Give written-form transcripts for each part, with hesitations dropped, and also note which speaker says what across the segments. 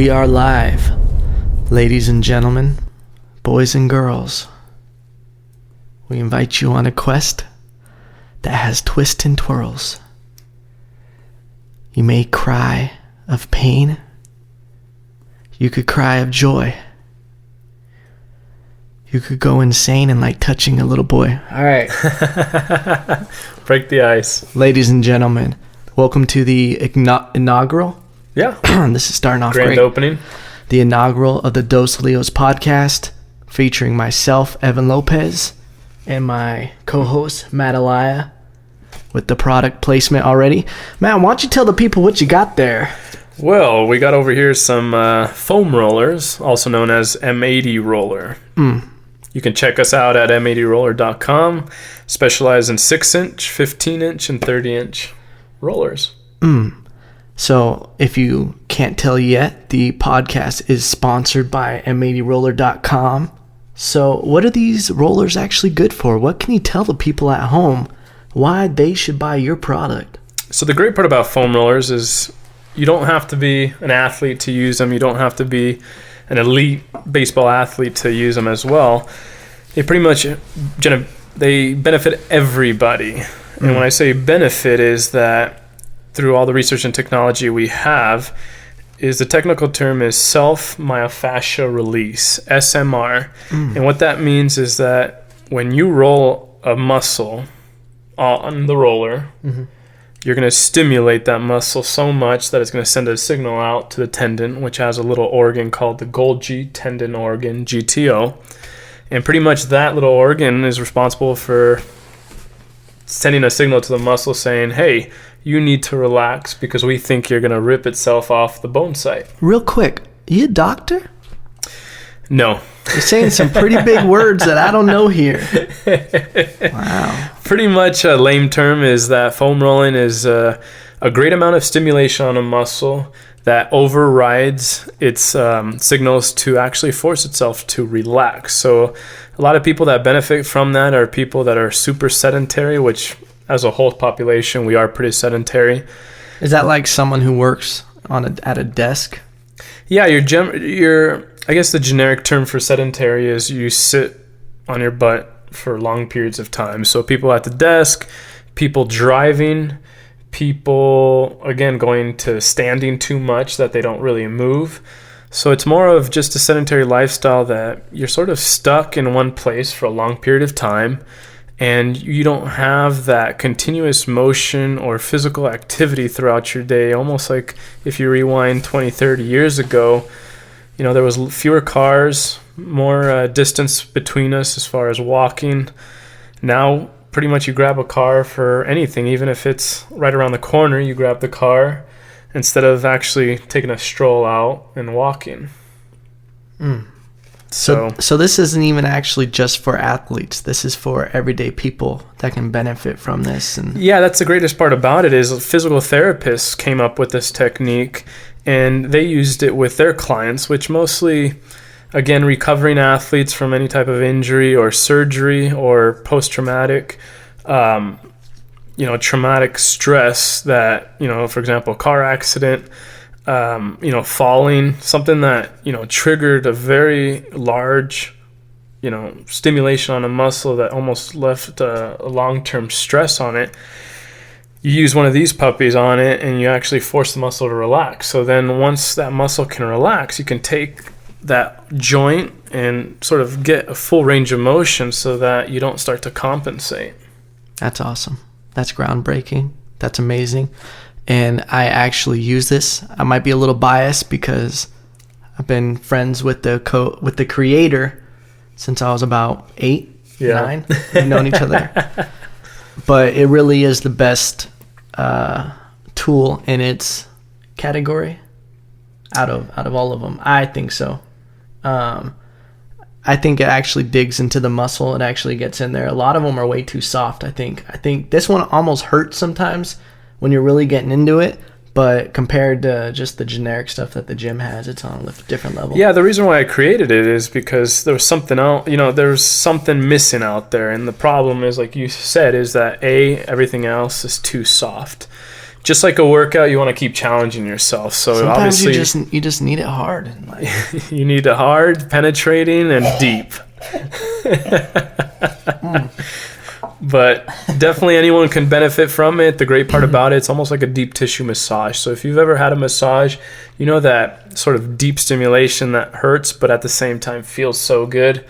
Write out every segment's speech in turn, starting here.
Speaker 1: We are live, ladies and gentlemen, boys and girls. We invite you on a quest that has twists and twirls. You may cry of pain. You could cry of joy. You could go insane and like touching a little boy. All right.
Speaker 2: Break the ice.
Speaker 1: Ladies and gentlemen, welcome to the inaugural.
Speaker 2: Yeah.
Speaker 1: This is starting off
Speaker 2: Grand
Speaker 1: great.
Speaker 2: opening.
Speaker 1: The inaugural of the Dos Leos podcast, featuring myself, Evan Lopez, and my co-host, Matt Alaya, with the product placement already. Matt, why don't you tell the people what you got there?
Speaker 2: Well, we got over here some foam rollers, also known as M80 roller. You can check us out at m80roller.com. Specialize in 6-inch, 15-inch, and 30-inch rollers.
Speaker 1: So if you can't tell yet, the podcast is sponsored by m80roller.com. So what are these rollers actually good for? What can you tell the people at home why they should buy your product?
Speaker 2: So the great part about foam rollers is you don't have to be an athlete to use them. You don't have to be an elite baseball athlete to use them as well. They pretty much they benefit everybody. And when I say benefit is that through all the research and technology we have, is the technical term is self-myofascial release, SMR. And what that means is that when you roll a muscle on the roller, you're going to stimulate that muscle so much that it's going to send a signal out to the tendon, which has a little organ called the Golgi tendon organ, GTO. And pretty much that little organ is responsible for sending a signal to the muscle saying, hey, you need to relax because we think you're going to rip itself off the bone site.
Speaker 1: Real quick, you a doctor?
Speaker 2: No.
Speaker 1: You're saying some pretty big words that I don't know here. Wow.
Speaker 2: Pretty much a lame term is that foam rolling is a great amount of stimulation on a muscle that overrides its signals to actually force itself to relax. So a lot of people that benefit from that are people that are super sedentary, which as a whole population, we are pretty sedentary.
Speaker 1: Is that like someone who works at a desk?
Speaker 2: Yeah, I guess the generic term for sedentary is you sit on your butt for long periods of time. So people at the desk, people driving, people, again, going to standing too much that they don't really move. So it's more of just a sedentary lifestyle that you're sort of stuck in one place for a long period of time, and you don't have that continuous motion or physical activity throughout your day. Almost like if you rewind 20, 30 years ago, there was fewer cars, more distance between us as far as walking. Now, pretty much you grab a car for anything, even if it's right around the corner, you grab the car instead of actually taking a stroll out and walking.
Speaker 1: So this isn't even actually just for athletes. This is for everyday people that can benefit from this. And
Speaker 2: yeah, that's the greatest part about it is physical therapists came up with this technique and they used it with their clients, which mostly, again, recovering athletes from any type of injury or surgery or post-traumatic, traumatic stress that, for example, car accident, falling, something that, triggered a very large, stimulation on a muscle that almost left a long-term stress on it. You use one of these puppies on it and you actually force the muscle to relax. So then once that muscle can relax, you can take that joint and sort of get a full range of motion so that you don't start to compensate.
Speaker 1: That's awesome. That's groundbreaking. That's amazing. And I actually use this. I might be a little biased because I've been friends with the creator since I was about 8, 9. We've known each other. But it really is the best tool in its category out of all of them. I think so. I think it actually digs into the muscle. It actually gets in there. A lot of them are way too soft, I think. I think this one almost hurts sometimes when you're really getting into it. But compared to just the generic stuff that the gym has, it's on a different level.
Speaker 2: Yeah, the reason why I created it is because there was something else, there's something missing out there. And the problem is, like you said, is that everything else is too soft. just like a workout, you want to keep challenging yourself. So
Speaker 1: Sometimes
Speaker 2: obviously
Speaker 1: you just need it hard in life.
Speaker 2: you need it hard, penetrating, and deep. But definitely anyone can benefit from it. The great part about it, it's almost like a deep tissue massage. So if you've ever had a massage, you know that sort of deep stimulation that hurts, but at the same time feels so good.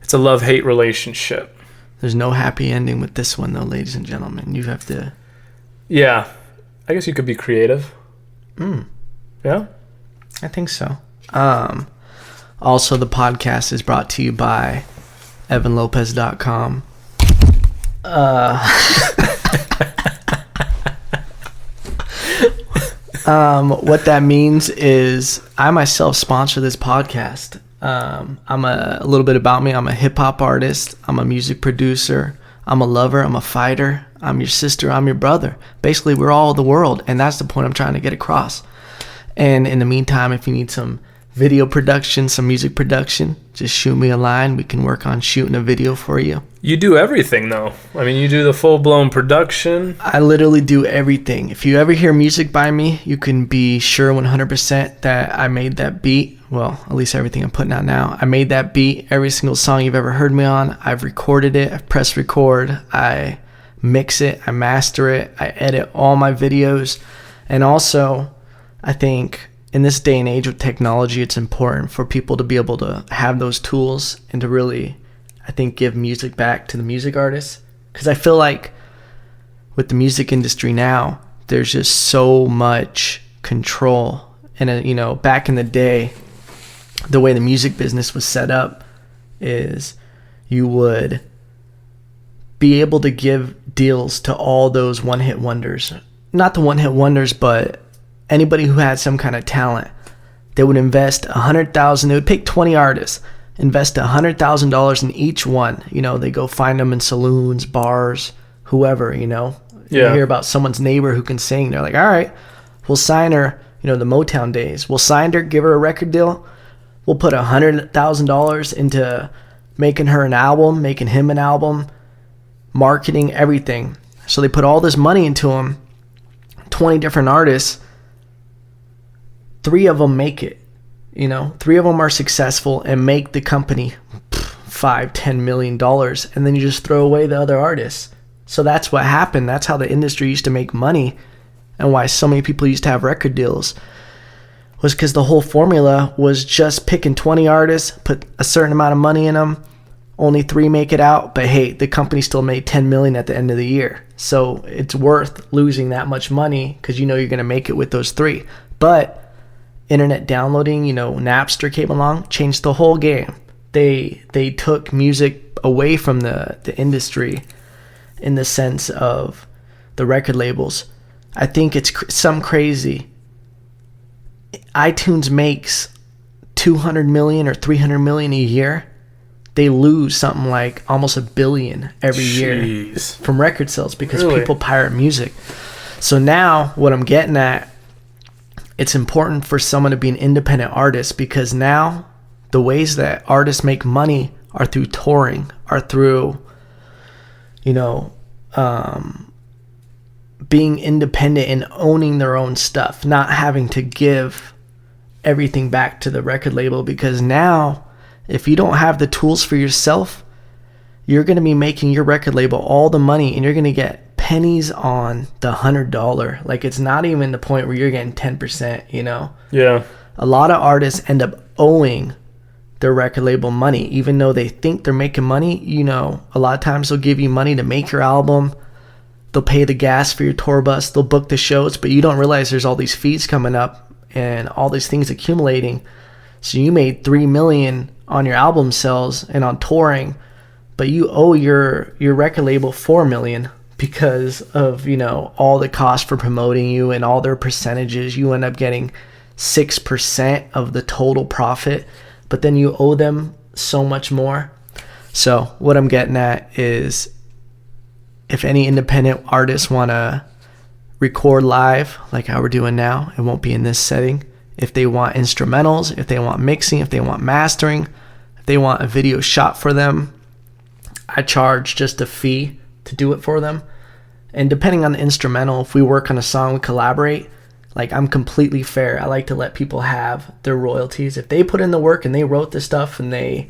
Speaker 2: It's a love-hate relationship.
Speaker 1: There's no happy ending with this one, though, ladies and gentlemen. You have to...
Speaker 2: Yeah. I guess you could be creative. Yeah?
Speaker 1: I think so. Also, the podcast is brought to you by evanlopez.com. What that means is I myself sponsor this podcast. I'm a little bit about me. I'm a hip hop artist. I'm a music producer. I'm a lover. I'm a fighter. I'm your sister. I'm your brother. Basically, we're all the world, and that's the point I'm trying to get across. And in the meantime, if you need some video production, some music production, just shoot me a line. We can work on shooting a video for you.
Speaker 2: You do everything, though. I mean, you do the full-blown production.
Speaker 1: I literally do everything. If you ever hear music by me, you can be sure 100% that I made that beat. Well, at least everything I'm putting out now. I made that beat. Every single song you've ever heard me on, I've recorded it. I've pressed record. I mix it. I master it. I edit all my videos. And also, I think in this day and age with technology, it's important for people to be able to have those tools and to really, I think, give music back to the music artists. Because I feel like with the music industry now, there's just so much control. And, you know, back in the day, the way the music business was set up is you would be able to give deals to all those one-hit wonders. Not the one-hit wonders, but anybody who had some kind of talent. They would invest $100,000. They would pick 20 artists, invest $100,000 in each one. You know, they go find them in saloons, bars, whoever, you know.
Speaker 2: Yeah.
Speaker 1: You hear about someone's neighbor who can sing. They're like, all right, we'll sign her, you know, the Motown days. We'll sign her, give her a record deal. We'll put $100,000 into making her an album, making him an album, marketing, everything. So they put all this money into him, 20 different artists. 3 of them make it, you know, 3 of them are successful and make the company $5-10 million, and then you just throw away the other artists. So that's what happened. That's how the industry used to make money, and why so many people used to have record deals was because the whole formula was just picking 20 artists, put a certain amount of money in them, only 3 make it out, but hey, the company still made $10 million at the end of the year. So it's worth losing that much money because you know you're going to make it with those 3. But internet downloading, you know, Napster came along, changed the whole game. They took music away from the industry in the sense of the record labels. I think it's some crazy. iTunes makes $200 million or $300 million a year. They lose something like almost $1 billion every year from record sales because people pirate music. So now what I'm getting at, it's important for someone to be an independent artist because now the ways that artists make money are through touring, are through, you know, being independent and owning their own stuff, not having to give everything back to the record label. Because now, if you don't have the tools for yourself, you're going to be making your record label all the money and you're going to get pennies on the $100. Like, it's not even the point where you're getting 10%, you know?
Speaker 2: Yeah.
Speaker 1: A lot of artists end up owing their record label money, even though they think they're making money. You know, a lot of times they'll give you money to make your album. They'll pay the gas for your tour bus. They'll book the shows, but you don't realize there's all these fees coming up and all these things accumulating. So you made $3 million on your album sales and on touring, but you owe your record label $4 million because of, you know, all the cost for promoting you and all their percentages. You end up getting 6% of the total profit, but then you owe them so much more. So what I'm getting at is, if any independent artists want to record live like how we're doing now, it won't be in this setting. If they want instrumentals, if they want mixing, if they want mastering, if they want a video shot for them, I charge just a fee to do it for them. And depending on the instrumental, if we work on a song, we collaborate, like I'm completely fair. I like to let people have their royalties. If they put in the work and they wrote the stuff and they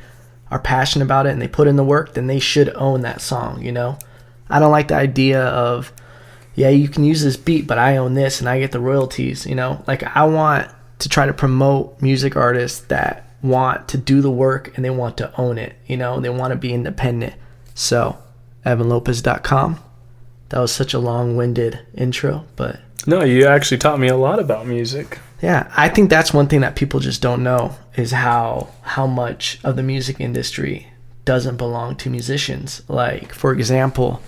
Speaker 1: are passionate about it and they put in the work, then they should own that song, you know? I don't like the idea of, yeah, you can use this beat, but I own this and I get the royalties, you know? Like, I want to try to promote music artists that want to do the work and they want to own it, you know? They want to be independent. So, evanlopez.com. That was such a long-winded intro, but...
Speaker 2: No, you actually taught me a lot about music.
Speaker 1: Yeah, I think that's one thing that people just don't know is how much of the music industry doesn't belong to musicians. Like, for example,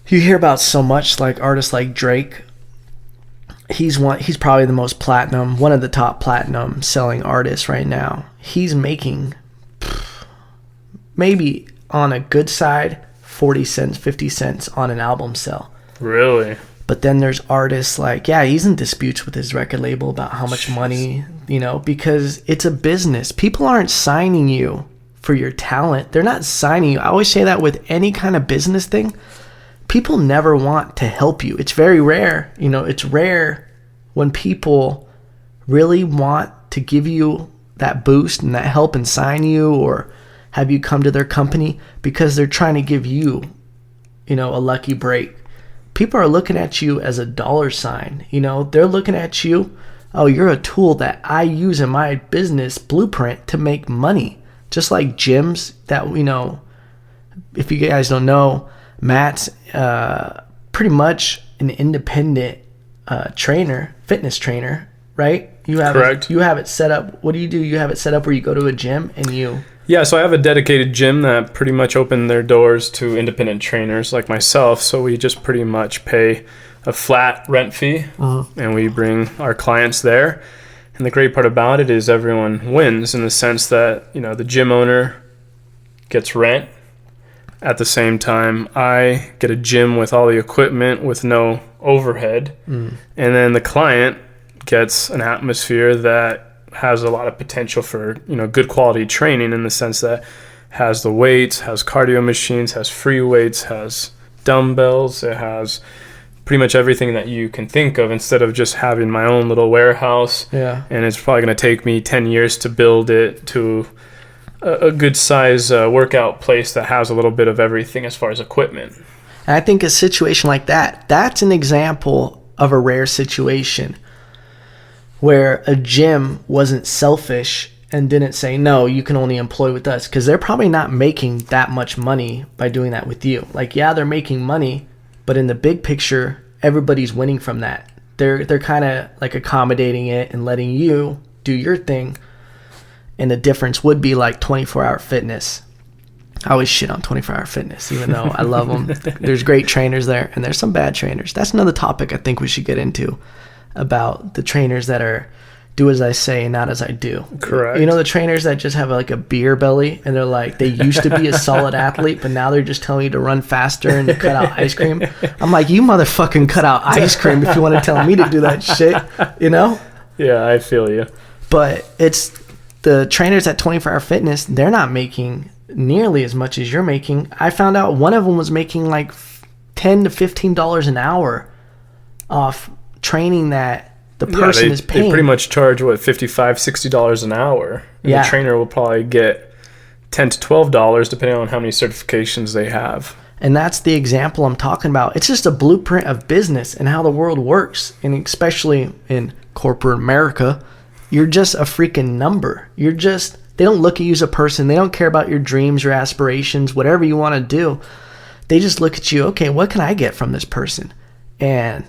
Speaker 1: you hear about so much, like artists like Drake. He's probably the most platinum, one of the top platinum selling artists right now. He's making maybe on a good side 40 cents, 50 cents on an album sell.
Speaker 2: Really?
Speaker 1: But then there's artists like, yeah, he's in disputes with his record label about how much money, you know, because it's a business. People aren't signing you for your talent. They're not signing you. I always say that with any kind of business thing. People never want to help you. It's very rare. You know, it's rare when people really want to give you that boost and that help and sign you or have you come to their company because they're trying to give you, you know, a lucky break. People are looking at you as a dollar sign. You know, they're looking at you, oh, you're a tool that I use in my business blueprint to make money. Just like gyms that, you know, if you guys don't know, Matt's pretty much an independent trainer, fitness trainer, right?
Speaker 2: Correct.
Speaker 1: You have it set up. What do? You have it set up where you go to a gym and you...
Speaker 2: Yeah, so I have a dedicated gym that pretty much opened their doors to independent trainers like myself. So we just pretty much pay a flat rent fee, and we bring our clients there. And the great part about it is everyone wins in the sense that, you know, the gym owner gets rent. At the same time, I get a gym with all the equipment with no overhead. And then the client gets an atmosphere that has a lot of potential for, you know, good quality training in the sense that has the weights, has cardio machines, has free weights, has dumbbells, it has pretty much everything that you can think of instead of just having my own little warehouse.
Speaker 1: Yeah.
Speaker 2: And it's probably going to take me 10 years to build it to a good size workout place that has a little bit of everything as far as equipment.
Speaker 1: And I think a situation like that, that's an example of a rare situation where a gym wasn't selfish and didn't say, no, you can only employ with us, because they're probably not making that much money by doing that with you. Like, yeah, they're making money, but in the big picture, everybody's winning from that. They're kind of like accommodating it and letting you do your thing. And the difference would be like 24-hour fitness. I always shit on 24-hour fitness, even though I love them. There's great trainers there, and there's some bad trainers. That's another topic I think we should get into, about the trainers that are do as I say and not as I do.
Speaker 2: Correct.
Speaker 1: You know, the trainers that just have like a beer belly and they're like, they used to be a solid athlete, but now they're just telling you to run faster and to cut out ice cream. I'm like, you motherfucking cut out ice cream if you want to tell me to do that shit, you know?
Speaker 2: Yeah, I feel you.
Speaker 1: But it's the trainers at 24-Hour Fitness, they're not making nearly as much as you're making. I found out one of them was making like $10 to $15 an hour off training that the person is paying.
Speaker 2: They pretty much charge, what, $55, $60 an hour. And the trainer will probably get $10 to $12 depending on how many certifications they have.
Speaker 1: And that's the example I'm talking about. It's just a blueprint of business and how the world works. And especially in corporate America, you're just a freaking number. They don't look at you as a person. They don't care about your dreams, your aspirations, whatever you want to do. They just look at you, okay, what can I get from this person? And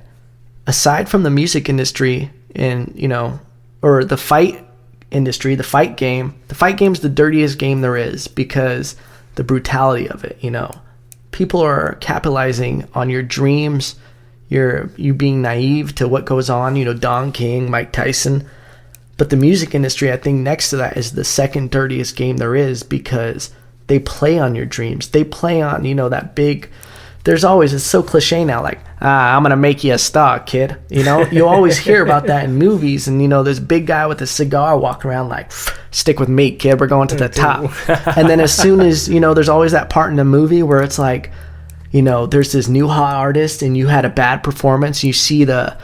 Speaker 1: aside from the music industry and, you know, or the fight industry, the fight game's the dirtiest game there is because the brutality of it, you know. People are capitalizing on your dreams, you being naive to what goes on, you know, Don King, Mike Tyson. But the music industry, I think next to that is the second dirtiest game there is because they play on your dreams. They play on, you know, that big... There's always, it's so cliche now, like, I'm going to make you a star, kid. You know, you always hear about that in movies. And, you know, this big guy with a cigar walking around like, stick with me, kid. We're going to the top. And then as soon as, you know, there's always that part in the movie where it's like, there's this new hot artist and you had a bad performance. You see the,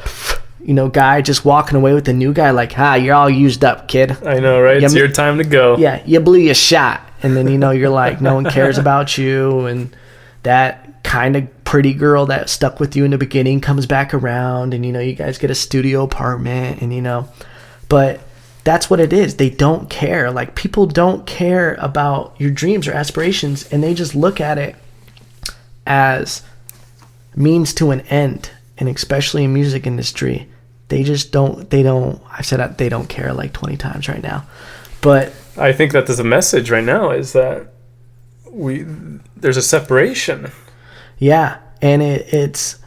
Speaker 1: guy just walking away with the new guy like, you're all used up, kid.
Speaker 2: I know, right? It's your time to go.
Speaker 1: Yeah, you blew your shot. And then, you're like, no one cares about you. And that kind of pretty girl that stuck with you in the beginning comes back around and, you guys get a studio apartment and, but that's what it is. They don't care. Like, people don't care about your dreams or aspirations, and they just look at it as means to an end. And especially in music industry, they don't, I've said that they don't care like 20 times right now. But
Speaker 2: I think that there's a message right now is that there's a separation.
Speaker 1: Yeah. And it's,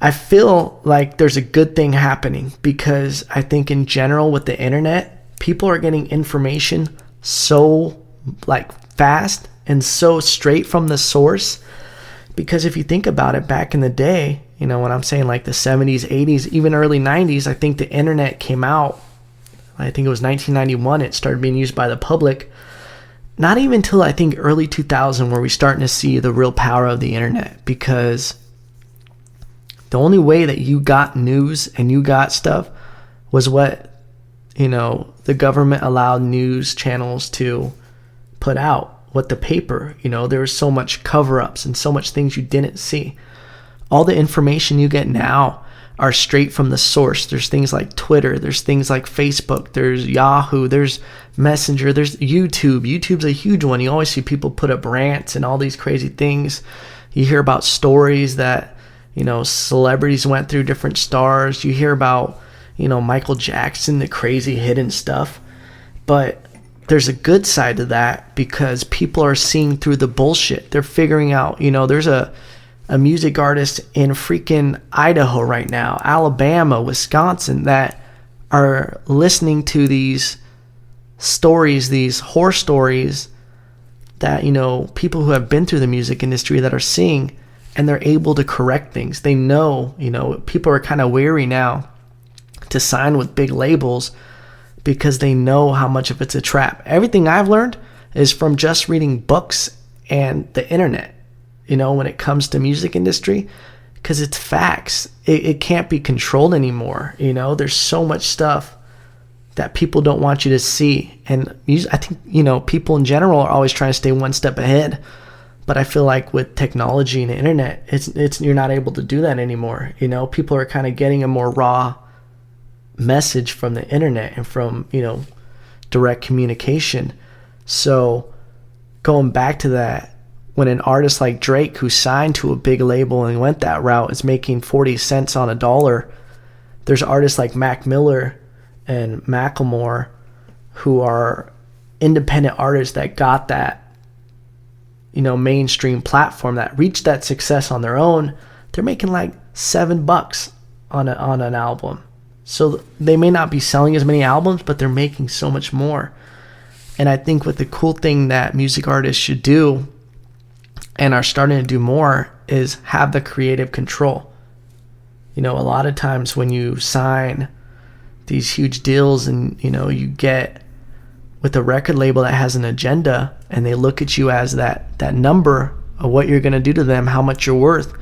Speaker 1: I feel like there's a good thing happening, because I think in general with the internet, people are getting information so like fast and so straight from the source. Because if you think about it, back in the day, when I'm saying like the 70s, 80s, even early 90s, I think the internet came out, I think it was 1991, it started being used by the public. Not even until I think early 2000 were we starting to see the real power of the internet, because the only way that you got news and you got stuff was what, the government allowed news channels to put out, what the paper, there was so much cover-ups and so much things you didn't see. All the information you get now are straight from the source. There's things like Twitter, there's things like Facebook, there's Yahoo, there's Messenger, there's YouTube. YouTube's a huge one. You always see people put up rants and all these crazy things. You hear about stories that, celebrities went through, different stars. You hear about, Michael Jackson, the crazy hidden stuff. But there's a good side to that, because people are seeing through the bullshit. They're figuring out, there's a music artist in freaking Idaho right now, Alabama, Wisconsin, that are listening to these stories, these horror stories that, people who have been through the music industry that are seeing, and they're able to correct things. They know, people are kind of wary now to sign with big labels, because they know how much of it's a trap. Everything I've learned is from just reading books and the internet, when it comes to music industry, because it's facts. It can't be controlled anymore. There's so much stuff that people don't want you to see. And I think, people in general are always trying to stay one step ahead. But I feel like with technology and the internet, it's you're not able to do that anymore. People are kind of getting a more raw message from the internet and from, direct communication. So going back to that, when an artist like Drake, who signed to a big label and went that route, is making 40 cents on a dollar, there's artists like Mac Miller and Macklemore who are independent artists that got that, mainstream platform, that reached that success on their own. They're making like $7 on an album. So they may not be selling as many albums, but they're making so much more. And I think what the cool thing that music artists should do, and are starting to do more, is have the creative control. A lot of times when you sign these huge deals and, you get with a record label that has an agenda, and they look at you as that number of what you're going to do to them, how much you're worth,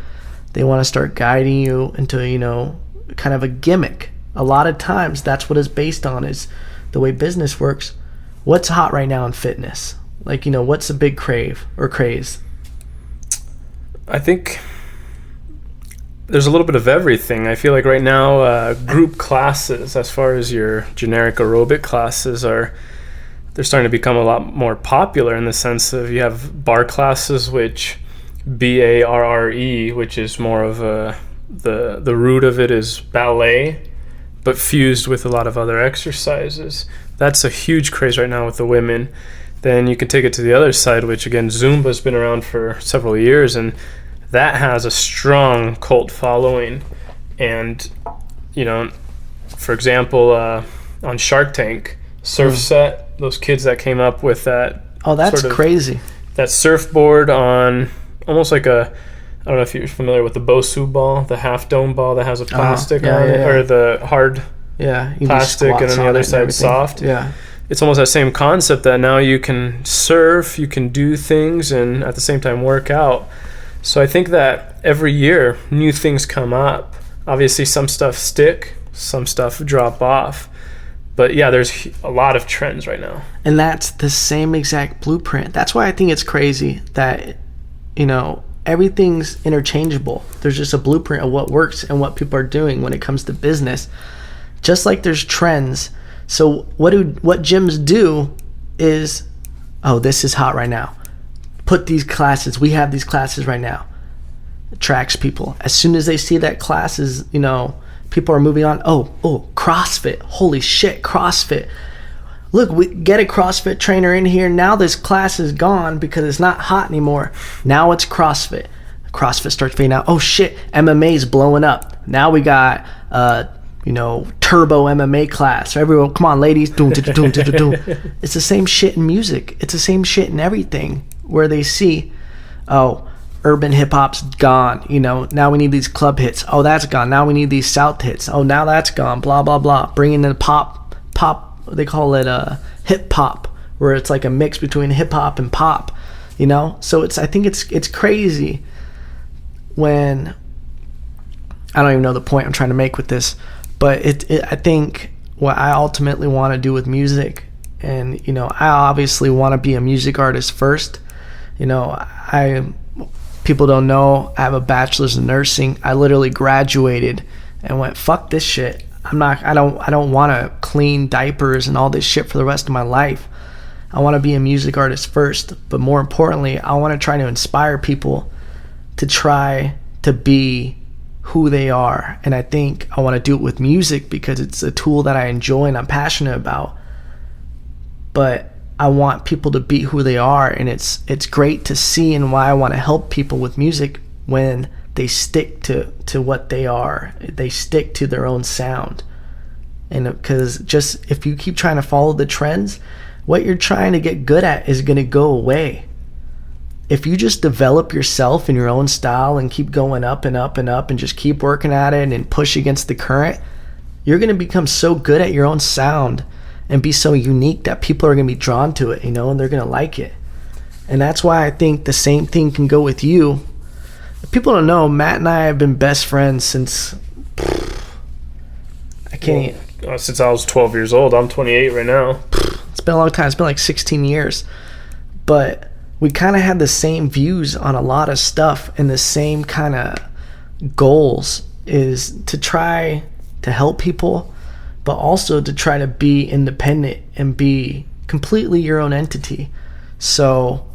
Speaker 1: they want to start guiding you into, kind of a gimmick. A lot of times that's what it's based on, is the way business works. What's hot right now in fitness? Like, what's a big crave or craze?
Speaker 2: I think there's a little bit of everything. I feel like right now, group classes, as far as your generic aerobic classes, they're starting to become a lot more popular, in the sense of you have bar classes, which BARRE, which is more of the root of it is ballet, but fused with a lot of other exercises. That's a huge craze right now with the women. Then you can take it to the other side, which again, Zumba's been around for several years, and that has a strong cult following. And, for example, on Shark Tank, Surf Set, those kids that came up with that.
Speaker 1: Oh, that's crazy.
Speaker 2: That surfboard on almost like I don't know if you're familiar with the Bosu ball, the half dome ball that has a plastic on it, or the hard plastic, and then the other side soft.
Speaker 1: Yeah.
Speaker 2: It's almost that same concept, that now you can surf, you can do things, and at the same time work out. So I think that every year new things come up. Obviously some stuff stick, some stuff drop off. But yeah, there's a lot of trends right now.
Speaker 1: And that's the same exact blueprint. That's why I think it's crazy that, everything's interchangeable. There's just a blueprint of what works and what people are doing when it comes to business. Just like there's trends. So what gyms do is, oh, this is hot right now. Put these classes. We have these classes right now. Attracts people. As soon as they see that classes, people are moving on. Oh, CrossFit. Holy shit, CrossFit. Look, we get a CrossFit trainer in here. Now this class is gone because it's not hot anymore. Now it's CrossFit. CrossFit starts fading out. Oh shit, MMA is blowing up. Now we got turbo MMA class. So everyone, come on, ladies. Doom. It's the same shit in music. It's the same shit in everything where they see, oh, urban hip hop's gone. Now we need these club hits. Oh, that's gone. Now we need these south hits. Oh, now that's gone. Blah blah blah. Bringing in pop. They call it hip hop, where it's like a mix between hip hop and pop. So I think it's crazy when, I don't even know the point I'm trying to make with this, but I think what I ultimately want to do with music, and I obviously want to be a music artist first. People don't know I have a bachelor's in nursing. I literally graduated and went, fuck this shit. I don't want to clean diapers and all this shit for the rest of my life. I want to be a music artist first, but more importantly, I want to try to inspire people to try to be who they are. And I think I want to do it with music because it's a tool that I enjoy and I'm passionate about. But I want people to be who they are, and it's great to see, and why I want to help people with music when they stick to what they are. They stick to their own sound. And because just if you keep trying to follow the trends, what you're trying to get good at is going to go away. If you just develop yourself in your own style and keep going up and up and up and just keep working at it and push against the current, you're going to become so good at your own sound and be so unique that people are going to be drawn to it, and they're going to like it. And that's why I think the same thing can go with you. People don't know, Matt and I have been best friends since
Speaker 2: since I was 12 years old. I'm 28 right now.
Speaker 1: It's been a long time. It's been like 16 years. But we kind of had the same views on a lot of stuff, and the same kind of goals is to try to help people, but also to try to be independent and be completely your own entity. So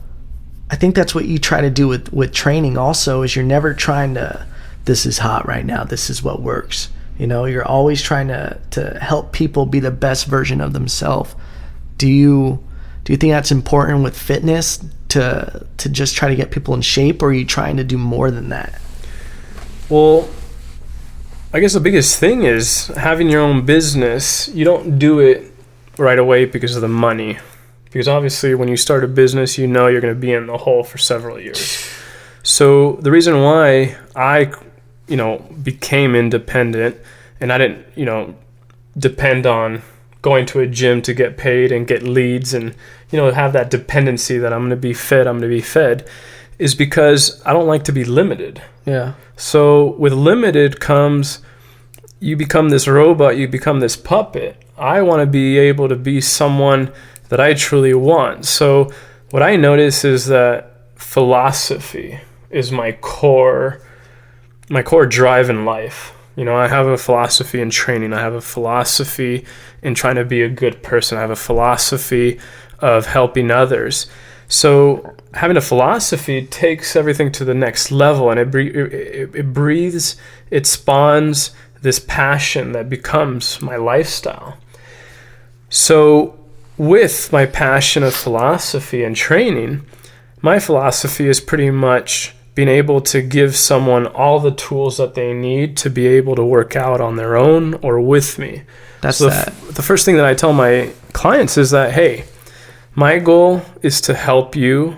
Speaker 1: I think that's what you try to do with training also, is you're never trying to, this is hot right now, this is what works. You're always trying to help people be the best version of themselves. Do you think that's important with fitness, to just try to get people in shape, or are you trying to do more than that?
Speaker 2: Well, I guess the biggest thing is having your own business. You don't do it right away because of the money. Because obviously when you start a business, you're going to be in the hole for several years. So the reason why I, became independent, and I didn't, depend on going to a gym to get paid and get leads and, have that dependency that I'm going to be fed, is because I don't like to be limited.
Speaker 1: Yeah.
Speaker 2: So with limited comes, you become this robot, you become this puppet. I want to be able to be someone that I truly want. So what I notice is that philosophy is my core drive in life. I have a philosophy in training. I have a philosophy in trying to be a good person. I have a philosophy of helping others. So having a philosophy takes everything to the next level, and it breathes, it spawns this passion that becomes my lifestyle. So with my passion of philosophy and training, my philosophy is pretty much being able to give someone all the tools that they need to be able to work out on their own or with me.
Speaker 1: That's
Speaker 2: so
Speaker 1: that.
Speaker 2: The first thing that I tell my clients is that, hey, my goal is to help you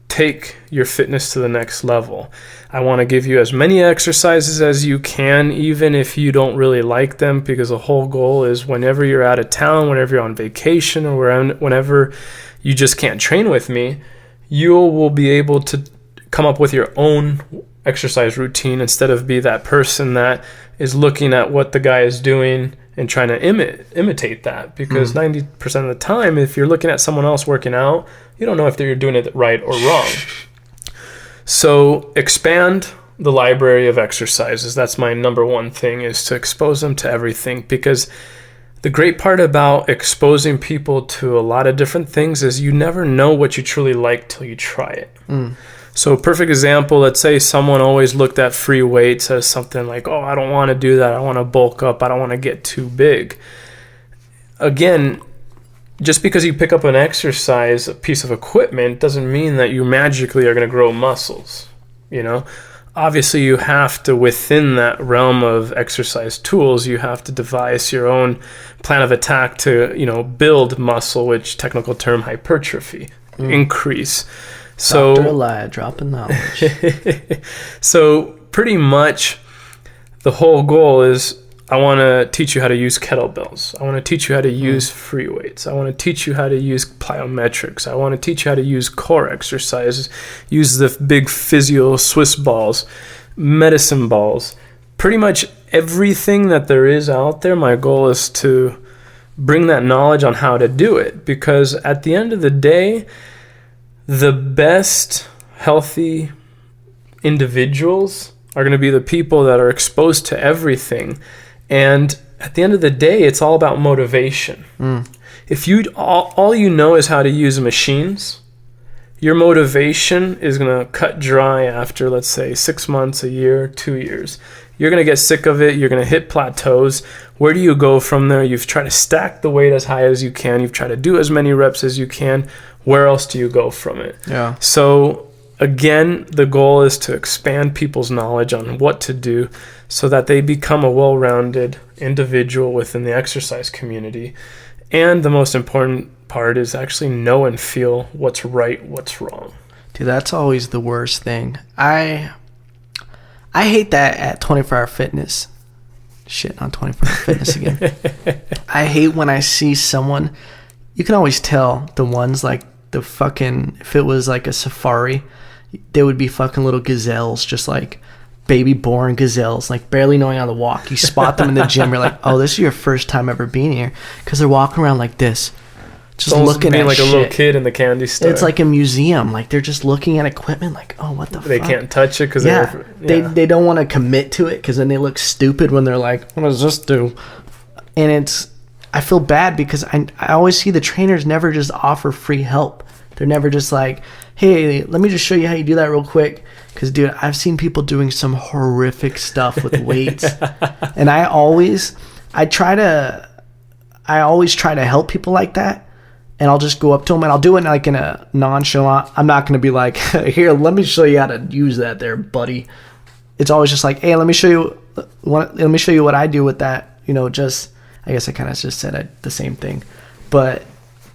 Speaker 2: take your fitness to the next level. I want to give you as many exercises as you can, even if you don't really like them, because the whole goal is whenever you're out of town, whenever you're on vacation, or whenever you just can't train with me, you will be able to come up with your own exercise routine instead of be that person that is looking at what the guy is doing and trying to imitate that. Because 90% of the time, if you're looking at someone else working out, you don't know if they're doing it right or wrong. So expand the library of exercises. That's my number one thing, is to expose them to everything. Because the great part about exposing people to a lot of different things is you never know what you truly like till you try it. So perfect example, let's say someone always looked at free weights as something like, oh, I don't want to do that. I want to bulk up. I don't want to get too big. Again, just because you pick up an exercise, a piece of equipment, doesn't mean that you magically are going to grow muscles. You know, obviously you have to, within that realm of exercise tools, you have to devise your own plan of attack to, you know, build muscle, which technical term hypertrophy, increase. So,
Speaker 1: Dr. Elia, dropping knowledge.
Speaker 2: So pretty much the whole goal is, I want to teach you how to use kettlebells. I want to teach you how to use free weights. I want to teach you how to use plyometrics. I want to teach you how to use core exercises, use the big physio Swiss balls, medicine balls, pretty much everything that there is out there. My goal is to bring that knowledge on how to do it, because at the end of the day, the best healthy individuals are going to be the people that are exposed to everything. And at the end of the day, it's all about motivation. If you all you know is how to use machines, your motivation is going to cut dry after, let's say, 6 months, a year, 2 years. You're going to get sick of it. You're going to hit plateaus. Where do you go from there? You've tried to stack the weight as high as you can. You've tried to do as many reps as you can. Where else do you go from it?
Speaker 1: Yeah.
Speaker 2: So again, the goal is to expand people's knowledge on what to do so that they become a well-rounded individual within the exercise community. And the most important part is actually know and feel what's right, what's wrong.
Speaker 1: Dude, that's always the worst thing. I hate that at 24-hour fitness. Shit on 24-hour fitness again. I hate when I see someone, you can always tell the ones like the fucking, if it was like a safari, they would be fucking little gazelles, just like baby born gazelles, like barely knowing how to walk. You spot them in the gym, you're like, oh, this is your first time ever being here, because they're walking around like this, just looking
Speaker 2: being
Speaker 1: at
Speaker 2: like
Speaker 1: shit.
Speaker 2: a little kid in the candy store.
Speaker 1: It's like a museum, like they're just looking at equipment like, oh, what the
Speaker 2: they
Speaker 1: fuck?
Speaker 2: can't touch it because
Speaker 1: they don't want to commit to it, because then they look stupid when they're like, what does this do? And I feel bad because I always see the trainers never just offer free help. They're never just like, hey, let me just show you how you do that real quick. Because, dude, I've seen people doing some horrific stuff with weights. And I always try to help people like that. And I'll just go up to them and I'll do it like in a nonchalant. I'm not going to be like, here, let me show you how to use that there, buddy. It's always just like, hey, let me show you what I do with that. You know, just, I guess I kind of just said the same thing. But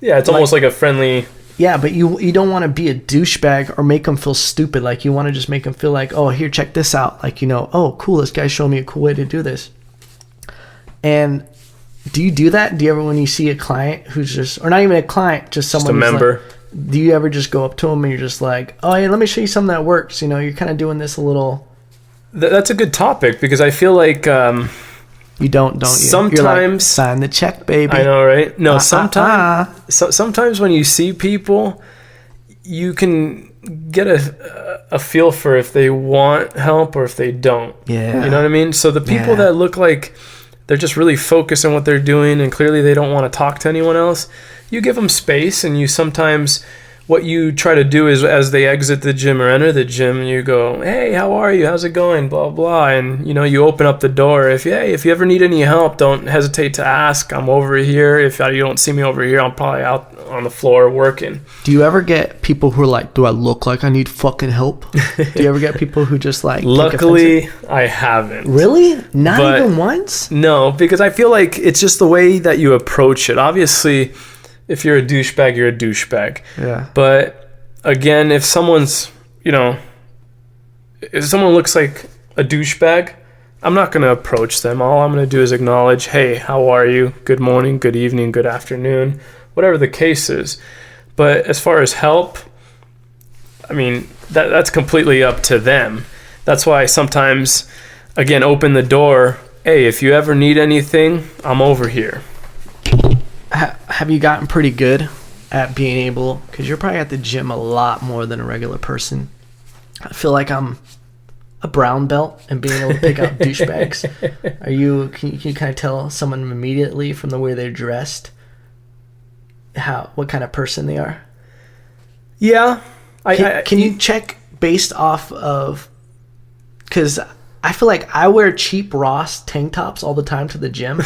Speaker 2: yeah, it's almost like a friendly...
Speaker 1: Yeah, but you don't want to be a douchebag or make them feel stupid. Like, you want to just make them feel like, oh, here, check this out. Like, you know, oh, cool, this guy's showing me a cool way to do this. And do you do that? Do you ever, when you see a client who's just, or not even a client, just someone
Speaker 2: just a member,
Speaker 1: like, do you ever just go up to them and you're just like, oh, yeah, let me show you something that works? You know, you're kind of doing this a little.
Speaker 2: That's a good topic, because I feel like...
Speaker 1: you don't you?
Speaker 2: Sometimes,
Speaker 1: you're like, sign the check, baby.
Speaker 2: I know, right? No, sometimes when you see people, you can get a feel for if they want help or if they don't.
Speaker 1: Yeah.
Speaker 2: You know what I mean? So the people that look like they're just really focused on what they're doing and clearly they don't want to talk to anyone else, you give them space, and you sometimes... What you try to do is, as they exit the gym or enter the gym, you go, hey, how are you? How's it going? Blah, blah. And, you know, you open up the door. If you ever need any help, don't hesitate to ask. I'm over here. If you don't see me over here, I'm probably out on the floor working.
Speaker 1: Do you ever get people who are like, do I look like I need fucking help? Do you ever get people who just like...
Speaker 2: Luckily, I haven't.
Speaker 1: Really? Not even once?
Speaker 2: No, because I feel like it's just the way that you approach it. Obviously... If you're a douchebag, you're a douchebag.
Speaker 1: Yeah.
Speaker 2: But again, if someone's, if someone looks like a douchebag, I'm not going to approach them. All I'm going to do is acknowledge, hey, how are you? Good morning, good evening, good afternoon, whatever the case is. But as far as help, I mean, that's completely up to them. That's why sometimes, again, open the door. Hey, if you ever need anything, I'm over here.
Speaker 1: Have you gotten pretty good at being able, because you're probably at the gym a lot more than a regular person. I feel like I'm a brown belt and being able to pick out douchebags. Can you kind of tell someone immediately from the way they're dressed what kind of person they are?
Speaker 2: Yeah.
Speaker 1: Can you check based off of, because I feel like I wear cheap Ross tank tops all the time to the gym.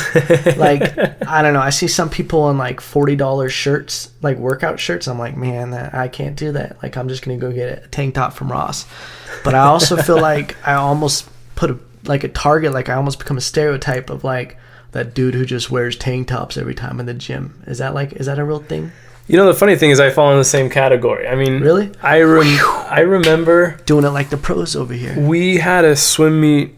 Speaker 1: Like, I don't know. I see some people in like $40 shirts, like workout shirts. I'm like, man, I can't do that. Like, I'm just going to go get a tank top from Ross. But I also feel like I almost put a target, like I almost become a stereotype of like that dude who just wears tank tops every time in the gym. Is that a real thing?
Speaker 2: You know, the funny thing is I fall in the same category. I mean,
Speaker 1: really?
Speaker 2: I remember
Speaker 1: doing it like the pros over here.
Speaker 2: We had a swim meet,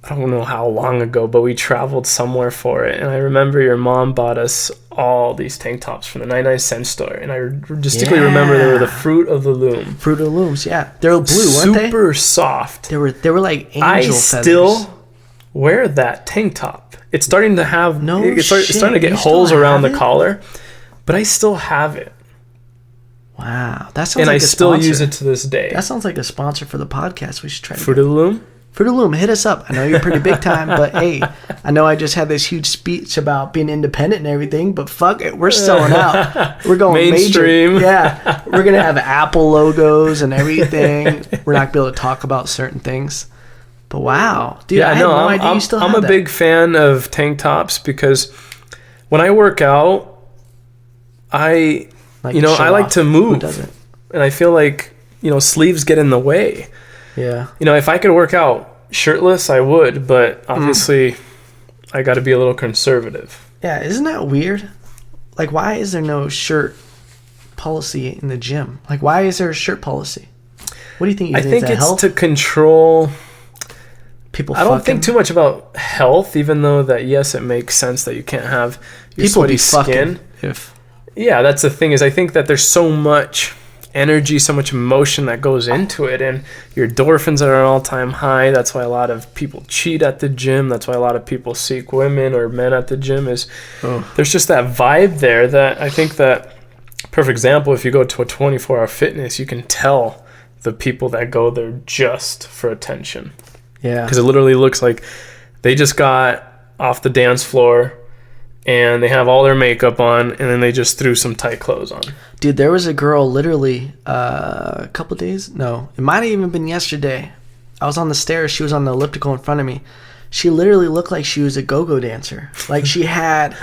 Speaker 2: I don't know how long ago, but we traveled somewhere for it. And I remember your mom bought us all these tank tops from the 99-cent store. And I distinctly remember they were the Fruit of the Loom.
Speaker 1: Fruit of the Looms, yeah. They were blue, weren't they?
Speaker 2: Super soft.
Speaker 1: They were like angel feathers.
Speaker 2: I still wear that tank top. It's starting to have, it's starting to get holes around the collar. But I still have it.
Speaker 1: Wow. That sounds
Speaker 2: and
Speaker 1: like
Speaker 2: I
Speaker 1: a
Speaker 2: still
Speaker 1: sponsor.
Speaker 2: use it to this day.
Speaker 1: That sounds like a sponsor for the podcast. We should try to
Speaker 2: Fruit of the Loom?
Speaker 1: Fruit of the Loom, hit us up. I know you're pretty big time, but hey, I know I just had this huge speech about being independent and everything, but fuck it, we're selling out. We're going
Speaker 2: mainstream.
Speaker 1: Major. Yeah. We're going to have Apple logos and everything. We're not going to be able to talk about certain things. But wow. Dude,
Speaker 2: yeah,
Speaker 1: I had no idea you still had that.
Speaker 2: I'm a big fan of tank tops because when I work out, I like to move.
Speaker 1: Who doesn't?
Speaker 2: And I feel like, sleeves get in the way.
Speaker 1: Yeah.
Speaker 2: If I could work out shirtless, I would, but obviously I got to be a little conservative.
Speaker 1: Yeah, isn't that weird? Like, why is there no shirt policy in the gym? Like, why is there a shirt policy? What do you think?
Speaker 2: I think it's to control
Speaker 1: people.
Speaker 2: I don't think too much about health, even though that, yes, it makes sense that you can't have your sweaty skin. Yeah, that's the thing, is I think that there's so much energy, so much emotion that goes into it, and your endorphins are at an all-time high. That's why a lot of people cheat at the gym. That's why a lot of people seek women or men at the gym, is there's just that vibe there that I think that, perfect example, if you go to a 24-hour fitness, you can tell the people that go there just for attention.
Speaker 1: Yeah.
Speaker 2: Because it literally looks like they just got off the dance floor and they have all their makeup on, and then they just threw some tight clothes on.
Speaker 1: Dude, there was a girl literally a couple days. No, it might have even been yesterday. I was on the stairs. She was on the elliptical in front of me. She literally looked like she was a go-go dancer. Like she had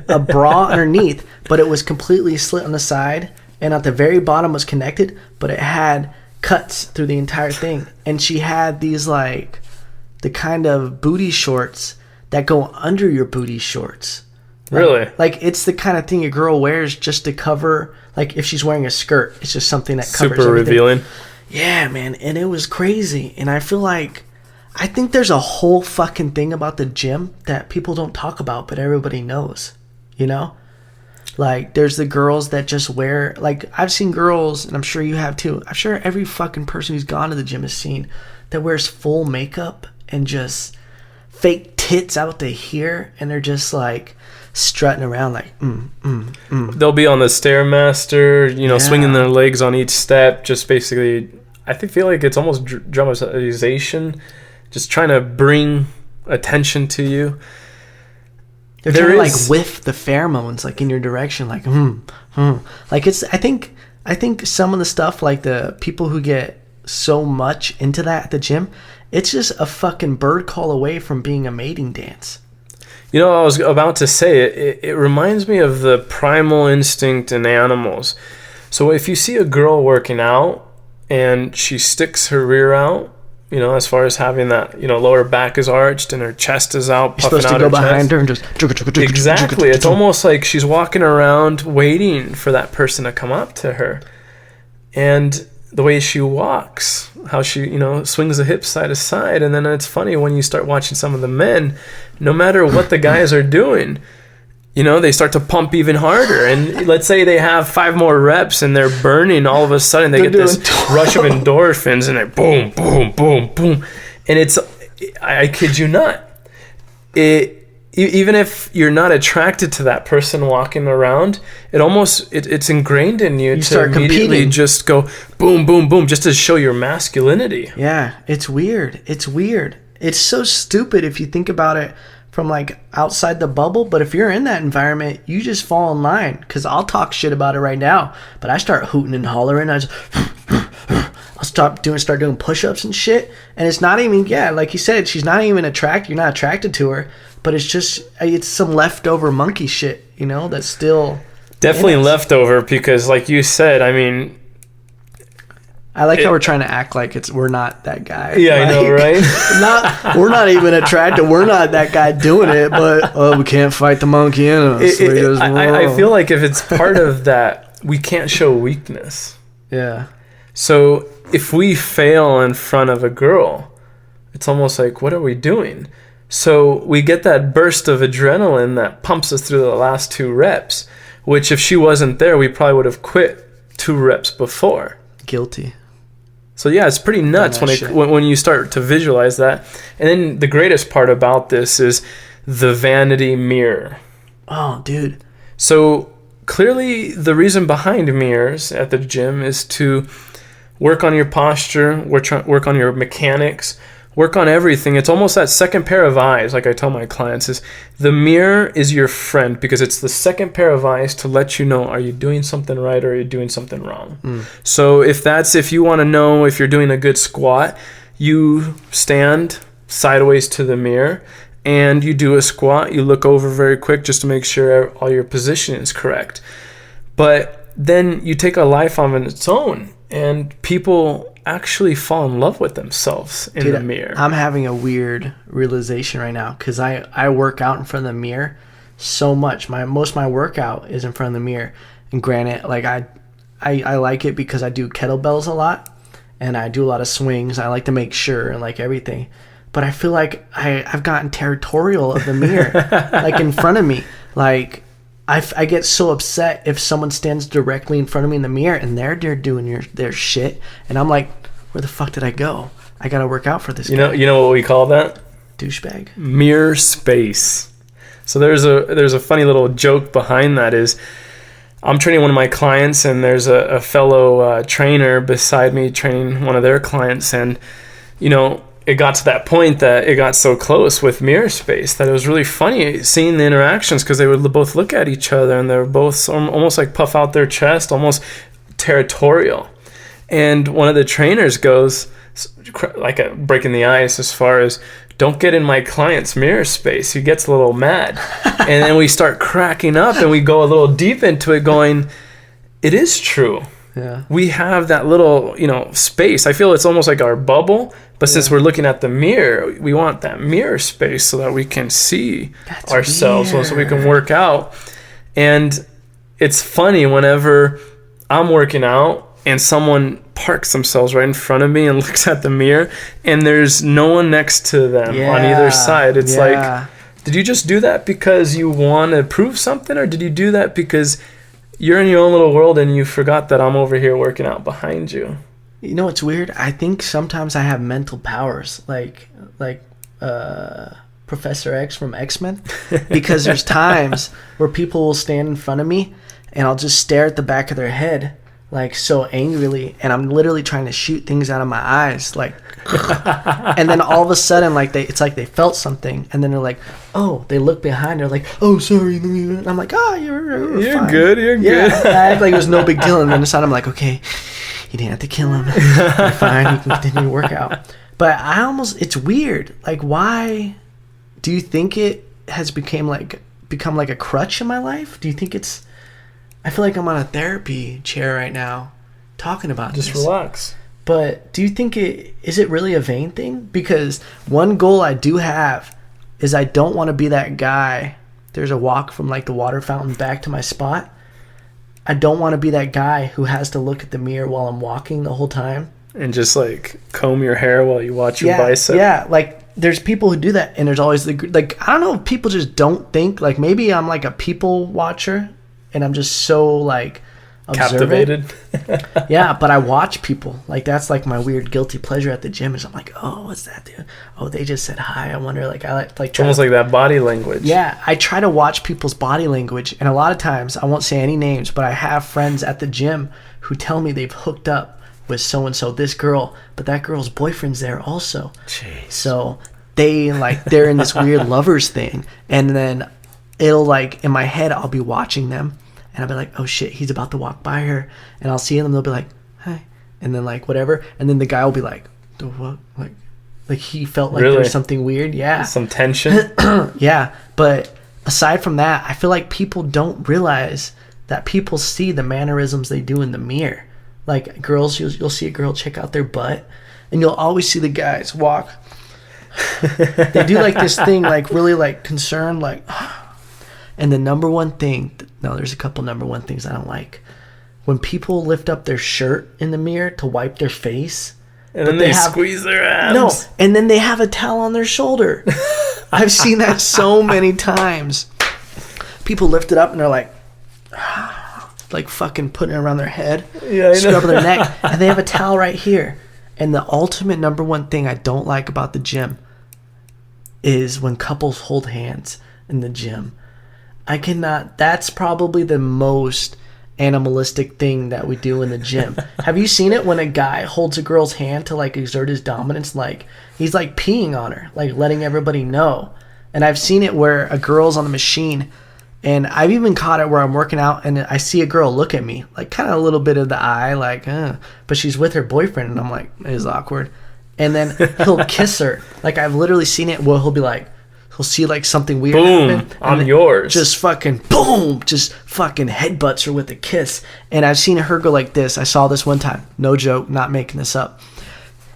Speaker 1: a bra underneath, but it was completely slit on the side, and at the very bottom was connected, but it had cuts through the entire thing. And she had these like the kind of booty shorts that go under your booty shorts.
Speaker 2: Really?
Speaker 1: Like it's the kind of thing a girl wears just to cover, like if she's wearing a skirt, it's just something that covers
Speaker 2: super
Speaker 1: everything.
Speaker 2: Revealing.
Speaker 1: Yeah, man. And it was crazy. And I feel like, I think there's a whole fucking thing about the gym that people don't talk about, but everybody knows, Like there's the girls that just wear, like I've seen girls, and I'm sure you have too. I'm sure every fucking person who's gone to the gym has seen that wears full makeup and just fake tits out to here, and they're just like strutting around like
Speaker 2: They'll be on the Stairmaster, swinging their legs on each step, just basically, I feel like it's almost dramatization, just trying to bring attention to you.
Speaker 1: They're trying to like whiff the pheromones like in your direction, like like it's I think some of the stuff, like the people who get so much into that at the gym, it's just a fucking bird call away from being a mating dance.
Speaker 2: I was about to say, it reminds me of the primal instinct in animals. So if you see a girl working out and she sticks her rear out, as far as having that, lower back is arched and her chest is out, puffing out her chest.
Speaker 1: You're supposed to go behind her and just...
Speaker 2: Exactly. It's almost like she's walking around waiting for that person to come up to her. And the way she walks, how she, swings the hips side to side. And then it's funny when you start watching some of the men, no matter what the guys are doing, they start to pump even harder. And let's say they have 5 more reps and they're burning. All of a sudden, they get this rush of endorphins, and they're boom, boom, boom, boom. And I kid you not, even if you're not attracted to that person walking around, it's ingrained in you to
Speaker 1: start
Speaker 2: immediately
Speaker 1: competing.
Speaker 2: just go boom, boom, boom, just to show your masculinity.
Speaker 1: Yeah, it's weird. It's so stupid if you think about it from like outside the bubble, but if you're in that environment, you just fall in line. Because I'll talk shit about it right now, but I start hooting and hollering. I'll start doing push-ups and shit, and it's not even, like you said, she's not even attracted. You're not attracted to her, but it's some leftover monkey shit, that's still
Speaker 2: definitely leftover. Because like you said, I mean,
Speaker 1: I like how we're trying to act like we're not that guy.
Speaker 2: Yeah, I know, right?
Speaker 1: We're not even attracted. We're not that guy doing it, but we can't fight the monkey in us.
Speaker 2: I feel like if it's part of that, we can't show weakness.
Speaker 1: Yeah.
Speaker 2: So if we fail in front of a girl, it's almost like, what are we doing? So we get that burst of adrenaline that pumps us through the last 2 reps, which if she wasn't there, we probably would have quit 2 reps before.
Speaker 1: Guilty.
Speaker 2: So yeah, it's pretty nuts when you start to visualize that. And then the greatest part about this is the vanity mirror.
Speaker 1: Oh, dude.
Speaker 2: So clearly the reason behind mirrors at the gym is to work on your posture, work on your mechanics, work on everything. It's almost that second pair of eyes, like I tell my clients, is the mirror is your friend, because it's the second pair of eyes to let you know, are you doing something right or are you doing something wrong? So if you want to know if you're doing a good squat, you stand sideways to the mirror and you do a squat. You look over very quick just to make sure all your position is correct. But then you take a life on its own, and people actually fall in love with themselves in the mirror. I'm
Speaker 1: having a weird realization right now, because I work out in front of the mirror so much. Most of my workout is in front of the mirror. And granted, like I like it because I do kettlebells a lot and I do a lot of swings. I like to make sure and like everything. But I feel like I've gotten territorial of the mirror, like in front of me. Like I get so upset if someone stands directly in front of me in the mirror and they're doing their shit, and I'm like, where the fuck did I go? I gotta work out for this guy.
Speaker 2: You know what we call that?
Speaker 1: Douchebag.
Speaker 2: Mirror space. So there's a funny little joke behind that. Is I'm training one of my clients, and there's a fellow trainer beside me training one of their clients, and it got to that point that it got so close with mirror space that it was really funny seeing the interactions, because they would both look at each other and they were both almost like puff out their chest, almost territorial. And one of the trainers goes, like breaking the ice as far as, don't get in my client's mirror space. He gets a little mad. And then we start cracking up and we go a little deep into it going, it is true.
Speaker 1: Yeah. We
Speaker 2: we have that little, space. I feel it's almost like our bubble, but since we're looking at the mirror, we want that mirror space so that we can see ourselves, so we can work out. And it's funny whenever I'm working out and someone parks themselves right in front of me and looks at the mirror and there's no one next to them on either side. It's like, did you just do that because you want to prove something, or did you do that because you're in your own little world and you forgot that I'm over here working out behind you?
Speaker 1: You know what's weird? I think sometimes I have mental powers, like Professor X from X-Men, because there's times where people will stand in front of me and I'll just stare at the back of their head, like so angrily, and I'm literally trying to shoot things out of my eyes, like and then all of a sudden, like it's like they felt something, and then they're like, oh, they look behind, they're like, oh, sorry, and I'm like, oh, you're fine.
Speaker 2: Good, you're good.
Speaker 1: I act like it was no big deal, and then inside I'm like, okay, you didn't have to kill him, you're fine, you can continue to work out. But it's weird, like, why do you think it has become like a crutch in my life? Do you think I feel like I'm on a therapy chair right now talking about this.
Speaker 2: Just relax.
Speaker 1: But do you think is it really a vain thing? Because one goal I do have is I don't want to be that guy. There's a walk from like the water fountain back to my spot. I don't want to be that guy who has to look at the mirror while I'm walking the whole time.
Speaker 2: And just like comb your hair while you watch your bicep.
Speaker 1: Yeah, like there's people who do that, and there's always like, I don't know if people just don't think, like, maybe I'm like a people watcher and I'm just so like observant.
Speaker 2: Captivated.
Speaker 1: Yeah, but I watch people. Like, that's like my weird guilty pleasure at the gym is I'm like, oh, what's that dude? Oh, they just said hi. I wonder, like, I like
Speaker 2: It's almost like that body language.
Speaker 1: Yeah, I try to watch people's body language, and a lot of times, I won't say any names, but I have friends at the gym who tell me they've hooked up with so-and-so, this girl, but that girl's boyfriend's there also.
Speaker 2: Jeez.
Speaker 1: So they're in this weird lovers thing, and then it'll, like, in my head, I'll be watching them, and I'll be like, oh shit, he's about to walk by her, and I'll see them, they'll be like, hi, and then, like, whatever, and then the guy will be like, the what? Like he felt like
Speaker 2: Really?
Speaker 1: there was something weird. Yeah.
Speaker 2: Some tension.
Speaker 1: Yeah, but aside from that, I feel like people don't realize that people see the mannerisms they do in the mirror. Like, girls, you'll see a girl check out their butt, and you'll always see the guys walk. They do like this thing, like really like concerned, like. And the number one thing, no, there's a couple number one things I don't like. When people lift up their shirt in the mirror to wipe their face.
Speaker 2: And then they squeeze their abs.
Speaker 1: No, and then they have a towel on their shoulder. I've seen that so many times. People lift it up and they're like fucking putting it around their head, scrubbing their neck, and they have a towel right here. And the ultimate number one thing I don't like about the gym is when couples hold hands in the gym. I cannot. That's probably the most animalistic thing that we do in the gym. Have you seen it when a guy holds a girl's hand to like exert his dominance? Like, he's like peeing on her, like letting everybody know. And I've seen it where a girl's on the machine, and I've even caught it where I'm working out and I see a girl look at me, like kind of a little bit of the eye, like, but she's with her boyfriend, and I'm like, it is awkward. And then he'll kiss her. Like, I've literally seen it where he'll be like, he'll see like something weird happen.
Speaker 2: Boom, I'm yours.
Speaker 1: Just fucking boom, just fucking headbutts her with a kiss. And I've seen her go like this. I saw this one time. No joke, not making this up.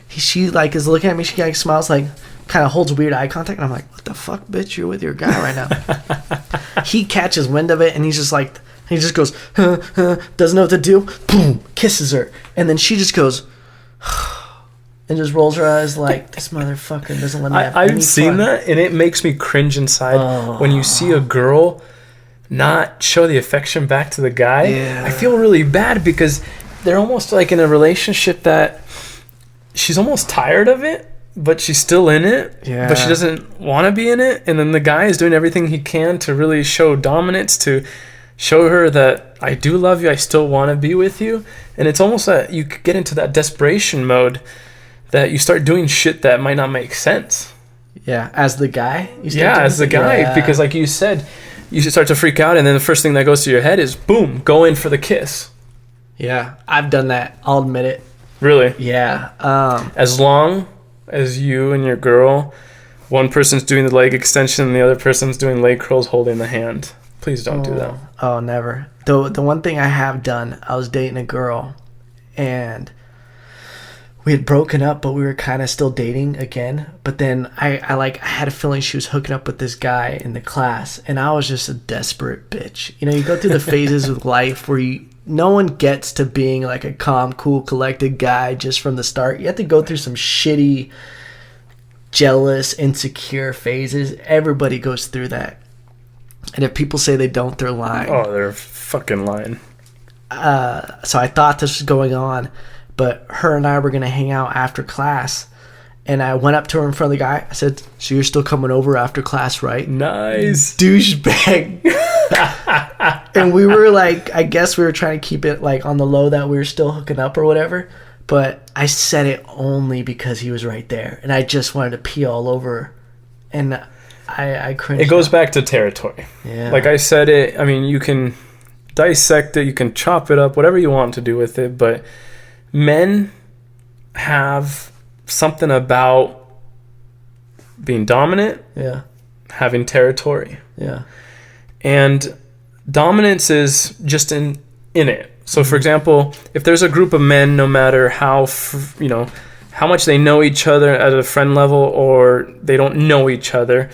Speaker 1: She like is looking at me. She like smiles, like kind of holds weird eye contact. And I'm like, what the fuck, bitch? You're with your guy right now. He catches wind of it, and he's just like, he just goes, doesn't know what to do. Boom, kisses her. And then she just goes, and just rolls her eyes like, this motherfucker doesn't let me have any
Speaker 2: I've seen
Speaker 1: fun.
Speaker 2: that, and it makes me cringe inside when you see a girl not show the affection back to the guy.
Speaker 1: Yeah.
Speaker 2: I feel really bad because they're almost like in a relationship that she's almost tired of it, but she's still in it, but she doesn't want to be in it. And then the guy is doing everything he can to really show dominance, to show her that I do love you, I still want to be with you. And it's almost that you get into that desperation mode that you start doing shit that might not make sense.
Speaker 1: Yeah, as the guy?
Speaker 2: As the guy, because like you said, you start to freak out, and then the first thing that goes to your head is, boom, go in for the kiss.
Speaker 1: Yeah, I've done that. I'll admit it.
Speaker 2: Really?
Speaker 1: Yeah.
Speaker 2: As long as you and your girl, one person's doing the leg extension and the other person's doing leg curls holding the hand, please don't do that.
Speaker 1: Oh, never. The one thing I have done, I was dating a girl, and we had broken up, but we were kind of still dating again. But then I had a feeling she was hooking up with this guy in the class, and I was just a desperate bitch. You know, you go through the phases with life where no one gets to being like a calm, cool, collected guy just from the start. You have to go through some shitty, jealous, insecure phases. Everybody goes through that. And if people say they don't, they're lying.
Speaker 2: Oh, they're fucking lying.
Speaker 1: So I thought this was going on, but her and I were going to hang out after class. And I went up to her in front of the guy. I said, so you're still coming over after class, right?
Speaker 2: Nice.
Speaker 1: Douchebag. And we were like, I guess we were trying to keep it like on the low that we were still hooking up or whatever. But I said it only because he was right there. And I just wanted to pee all over her. And I cringed.
Speaker 2: It goes back to territory.
Speaker 1: Yeah.
Speaker 2: Like I said it, I mean, you can dissect it, you can chop it up, whatever you want to do with it. But men have something about being dominant, having territory.
Speaker 1: Yeah.
Speaker 2: And dominance is just in it. So, for example, if there's a group of men, no matter how much they know each other at a friend level or they don't know each other,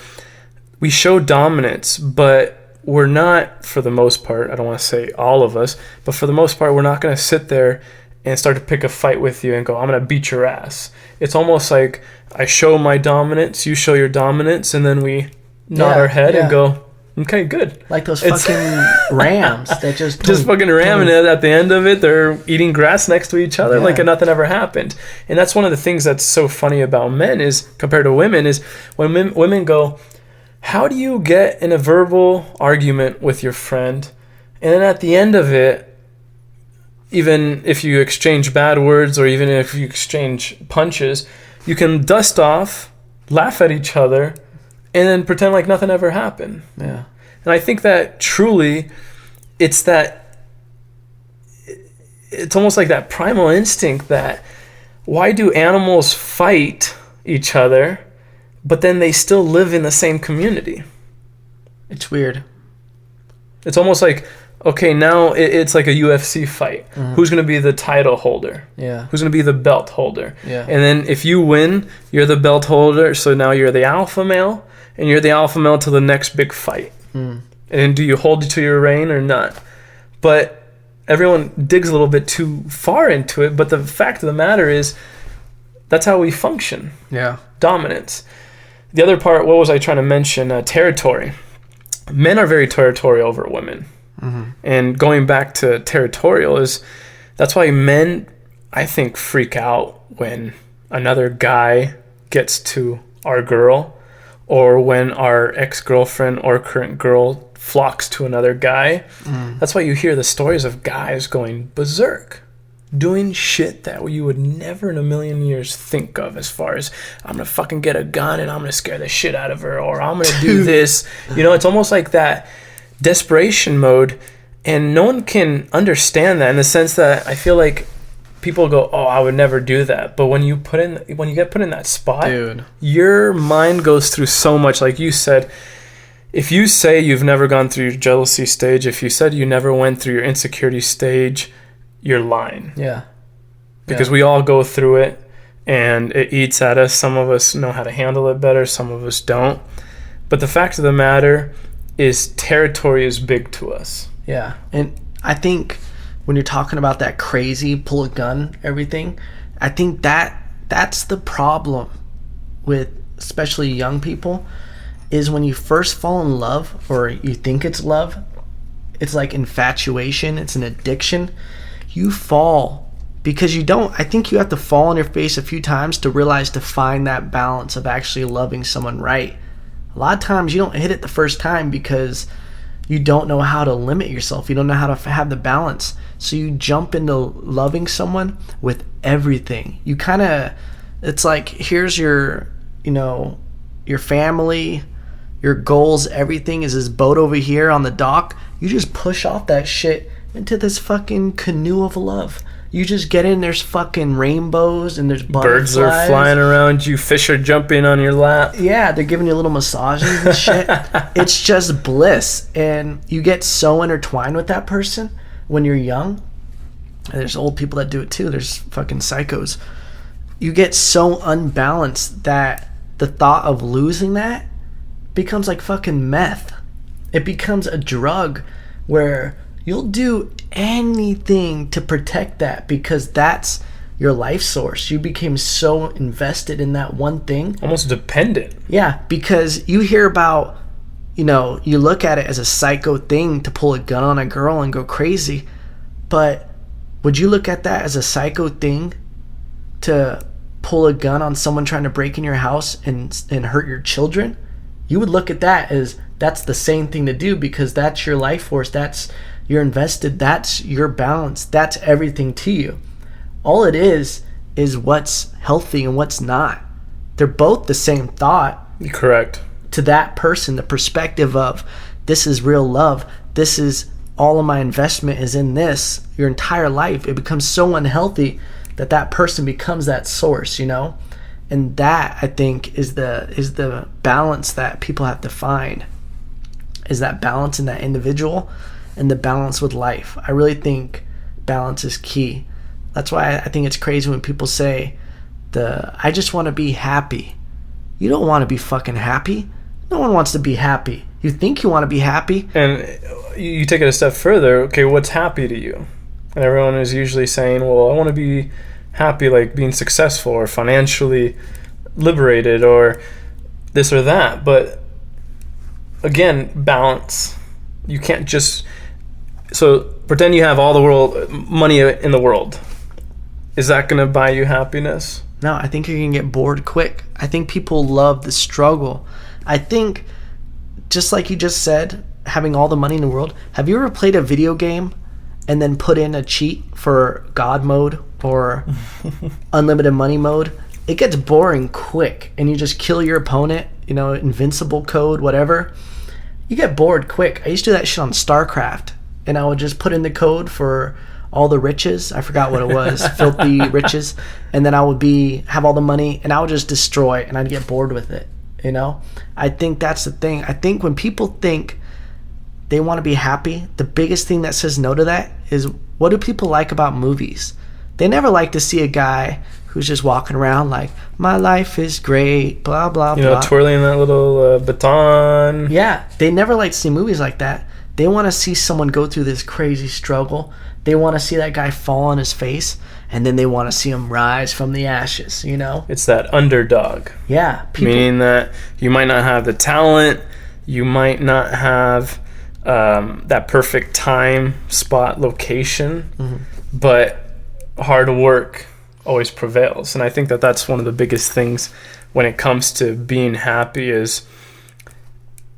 Speaker 2: we show dominance, but we're not, for the most part, I don't want to say all of us, but for the most part, we're not going to sit there and start to pick a fight with you and go, I'm going to beat your ass. It's almost like I show my dominance, you show your dominance, and then we nod our head and go, okay, good.
Speaker 1: Like those fucking rams that just
Speaker 2: fucking ramming it at the end of it. They're eating grass next to each other like nothing ever happened. And that's one of the things that's so funny about men is compared to women is when women go, how do you get in a verbal argument with your friend? And then at the end of it, even if you exchange bad words or even if you exchange punches, you can dust off, laugh at each other, and then pretend like nothing ever happened.
Speaker 1: Yeah.
Speaker 2: And I think that truly it's almost like that primal instinct that why do animals fight each other, but then they still live in the same community?
Speaker 1: It's weird.
Speaker 2: It's almost like, okay, now it's like a UFC fight. Mm-hmm. Who's going to be the title holder?
Speaker 1: Yeah.
Speaker 2: Who's going to be the belt holder?
Speaker 1: Yeah.
Speaker 2: And then if you win, you're the belt holder. So now you're the alpha male, and you're the alpha male to the next big fight. Mm. And do you hold to your reign or not? But everyone digs a little bit too far into it. But the fact of the matter is, that's how we function.
Speaker 1: Yeah.
Speaker 2: Dominance. The other part, what was I trying to mention? Territory. Men are very territorial over women. Mm-hmm. And going back to territorial that's why men, I think, freak out when another guy gets to our girl, or when our ex-girlfriend or current girl flocks to another guy. Mm. That's why you hear the stories of guys going berserk, doing shit that you would never in a million years think of, as far as I'm gonna fucking get a gun and I'm gonna scare the shit out of her, or I'm gonna do this. It's almost like that desperation mode, and no one can understand that, in the sense that I feel like people go, oh, I would never do that. But when you get put in that spot, dude, your mind goes through so much. Like you said, if you say you've never gone through your jealousy stage, if you said you never went through your insecurity stage, you're lying.
Speaker 1: Yeah.
Speaker 2: Because we all go through it, and it eats at us. Some of us know how to handle it better, some of us don't. But the fact of the matter is, territory is big to us.
Speaker 1: Yeah. And I think when you're talking about that crazy pull a gun, everything, I think that's the problem with especially young people, is when you first fall in love, or you think it's love, it's like infatuation, it's an addiction. You fall because I think you have to fall on your face a few times to realize, to find that balance of actually loving someone right. A lot of times you don't hit it the first time because you don't know how to limit yourself. You don't know how to have the balance. So you jump into loving someone with everything. You kind of, it's like, here's your family, your goals, everything is this boat over here on the dock. You just push off that shit into this fucking canoe of love. You just get in, there's fucking rainbows and there's butterflies.
Speaker 2: Birds are flying around you, fish are jumping on your lap.
Speaker 1: Yeah, they're giving you little massages and shit. It's just bliss. And you get so intertwined with that person when you're young. And there's old people that do it too. There's fucking psychos. You get so unbalanced that the thought of losing that becomes like fucking meth. It becomes a drug where you'll do anything to protect that, because that's your life source. You became so invested in that one thing.
Speaker 2: Almost dependent.
Speaker 1: Yeah, because you hear about, you look at it as a psycho thing to pull a gun on a girl and go crazy. But would you look at that as a psycho thing to pull a gun on someone trying to break in your house and hurt your children? You would look at that as, that's the same thing to do, because that's your life force. You're invested. That's your balance. That's everything to you. All it is what's healthy and what's not. They're both the same thought.
Speaker 2: Correct.
Speaker 1: To that person, the perspective of, this is real love. This is all of my investment is in this. Your entire life, it becomes so unhealthy that person becomes that source, And that, I think, is the balance that people have to find. Is that balance in that individual and the balance with life. I really think balance is key. That's why I think it's crazy when people say, I just want to be happy. You don't want to be fucking happy. No one wants to be happy. You think you want to be happy.
Speaker 2: And you take it a step further. Okay, what's happy to you? And everyone is usually saying, well, I want to be happy, like being successful or financially liberated or this or that. But again, balance. You can't just... So pretend you have all the world money in the world. Is that going to buy you happiness?
Speaker 1: No, I think you're going to get bored quick. I think people love the struggle. I think, just like you just said, having all the money in the world, have you ever played a video game and then put in a cheat for God mode or unlimited money mode? It gets boring quick, and you just kill your opponent, invincible code, whatever. You get bored quick. I used to do that shit on StarCraft, and I would just put in the code for all the riches. I forgot what it was, filthy riches, and then I would have all the money, and I would just destroy, and I'd get bored with it. I think that's the thing. I think when people think they want to be happy, the biggest thing that says no to that is, what do people like about movies? They never like to see a guy who's just walking around like, my life is great, blah, blah, blah.
Speaker 2: Twirling that little baton.
Speaker 1: Yeah, they never like to see movies like that. They want to see someone go through this crazy struggle. They want to see that guy fall on his face, and then they want to see him rise from the ashes,
Speaker 2: It's that underdog.
Speaker 1: Yeah.
Speaker 2: Meaning that you might not have the talent, you might not have that perfect time, spot, location, but hard work always prevails. And I think that that's one of the biggest things when it comes to being happy is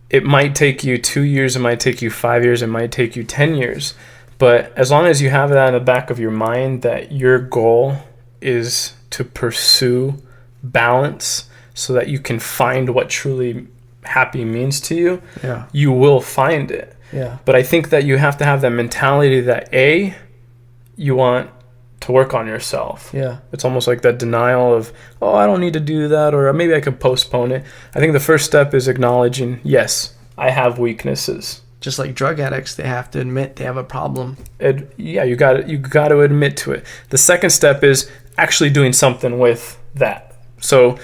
Speaker 2: it might take you 2 years, it might take you 5 years, it might take you 10 years. But as long as you have that in the back of your mind that your goal is to pursue balance so that you can find what truly happy means to you, you will find it.
Speaker 1: Yeah.
Speaker 2: But I think that you have to have that mentality that you want to work on yourself.
Speaker 1: Yeah.
Speaker 2: It's almost like that denial of, I don't need to do that, or maybe I could postpone it. I think the first step is acknowledging, yes, I have weaknesses.
Speaker 1: Just like drug addicts, they have to admit they have a problem.
Speaker 2: You got to admit to it. The second step is actually doing something with that. So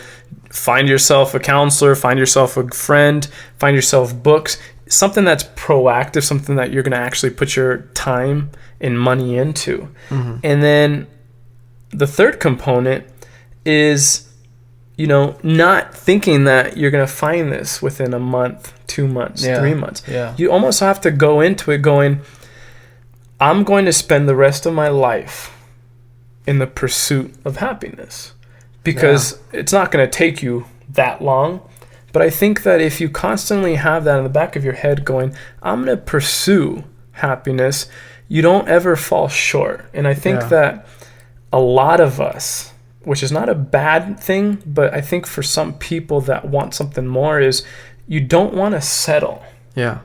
Speaker 2: find yourself a counselor, find yourself a friend, find yourself books, something that's proactive, something that you're going to actually put your time and money into.
Speaker 1: Mm-hmm.
Speaker 2: And then the third component is, not thinking that you're going to find this within a month, 2 months, 3 months.
Speaker 1: Yeah.
Speaker 2: You almost have to go into it going, I'm going to spend the rest of my life in the pursuit of happiness, because it's not going to take you that long. But I think that if you constantly have that in the back of your head going, I'm going to pursue happiness, you don't ever fall short. And I think that a lot of us, which is not a bad thing, but I think for some people that want something more is you don't want to settle.
Speaker 1: Yeah.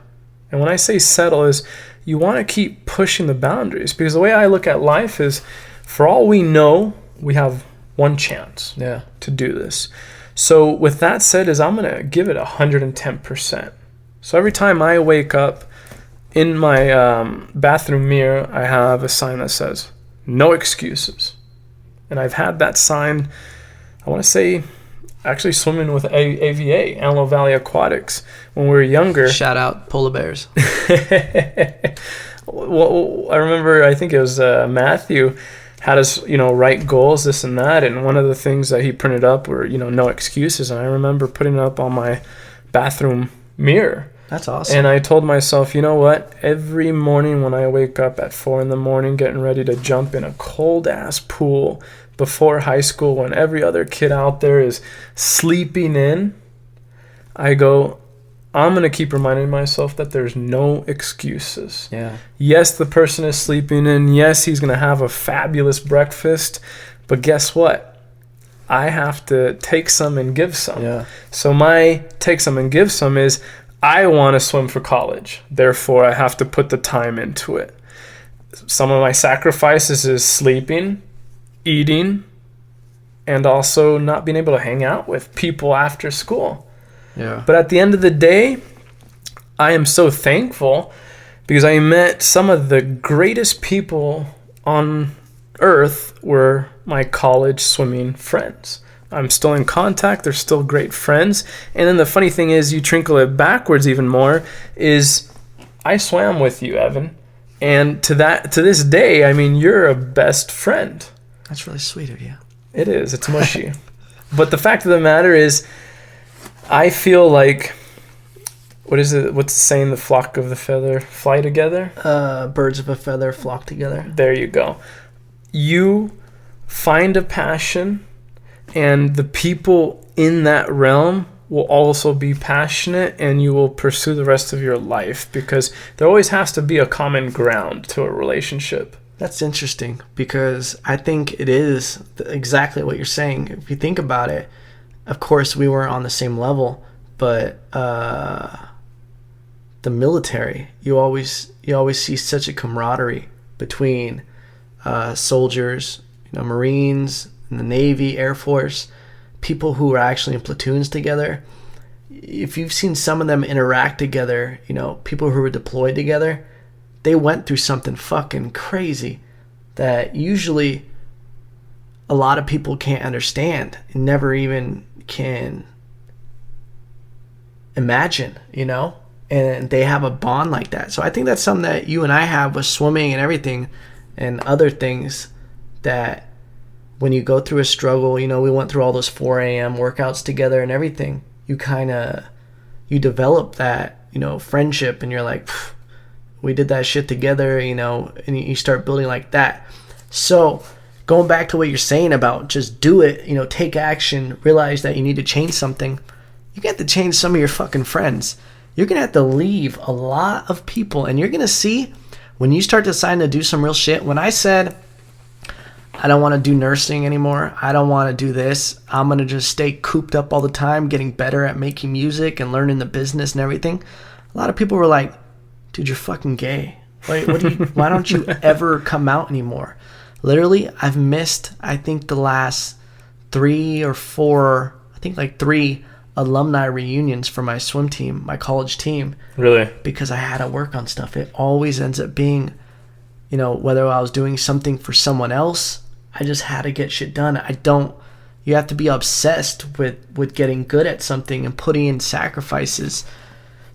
Speaker 2: And when I say settle is you want to keep pushing the boundaries, because the way I look at life is, for all we know, we have one chance to do this. So with that said is I'm going to give it 110%. So every time I wake up, in my bathroom mirror, I have a sign that says, no excuses. And I've had that sign, I want to say, actually swimming with AVA, Antelope Valley Aquatics, when we were younger.
Speaker 1: Shout out polar bears.
Speaker 2: Well, I remember, I think it was Matthew had us, write goals, this and that. And one of the things that he printed up were, no excuses. And I remember putting it up on my bathroom mirror.
Speaker 1: That's awesome.
Speaker 2: And I told myself, you know what? Every morning when I wake up at 4 a.m, getting ready to jump in a cold ass pool before high school, when every other kid out there is sleeping in, I go, I'm going to keep reminding myself that there's no excuses.
Speaker 1: Yeah.
Speaker 2: Yes, the person is sleeping in. Yes, he's going to have a fabulous breakfast. But guess what? I have to take some and give some.
Speaker 1: Yeah.
Speaker 2: So my take some and give some is, I want to swim for college. Therefore, I have to put the time into it. Some of my sacrifices is sleeping, eating, and also not being able to hang out with people after school.
Speaker 1: Yeah.
Speaker 2: But at the end of the day, I am so thankful because I met some of the greatest people on earth were my college swimming friends. I'm still in contact. They're still great friends. And then the funny thing is, you trinkle it backwards even more, is I swam with you, Evan. And to this day, I mean, you're a best friend.
Speaker 1: That's really sweet of you.
Speaker 2: It is. It's mushy. But the fact of the matter is, I feel like, what's the saying? The flock of the feather fly together?
Speaker 1: Birds of a feather flock together.
Speaker 2: There you go. You find a passion, and the people in that realm will also be passionate, and you will pursue the rest of your life, because there always has to be a common ground to a relationship.
Speaker 1: That's interesting, because I think it is exactly what you're saying. If you think about it, of course we weren't on the same level, but the military, you always see such a camaraderie between soldiers, Marines, and the Navy, Air Force, people who are actually in platoons together. If you've seen some of them interact together, people who were deployed together, they went through something fucking crazy that usually a lot of people can't understand and never even can imagine, and they have a bond like that. So I think that's something that you and I have with swimming and everything and other things, that when you go through a struggle, we went through all those 4 a.m. workouts together and everything, you develop that, friendship, and you're like, we did that shit together, and you start building like that. So going back to what you're saying about just do it, take action, realize that you need to change something, you're going to have to change some of your fucking friends. You're going to have to leave a lot of people, and you're going to see when you start deciding to do some real shit. When I said, I don't want to do nursing anymore, I don't want to do this, I'm going to just stay cooped up all the time, getting better at making music and learning the business and everything, a lot of people were like, dude, you're fucking gay. Why don't you ever come out anymore? Literally, I've missed, I think, the last 3 or 4, I think like 3 alumni reunions for my swim team, my college team. Really? Because I had to work on stuff. It always ends up being, whether I was doing something for someone else, I just had to get shit done. You have to be obsessed with getting good at something and putting in sacrifices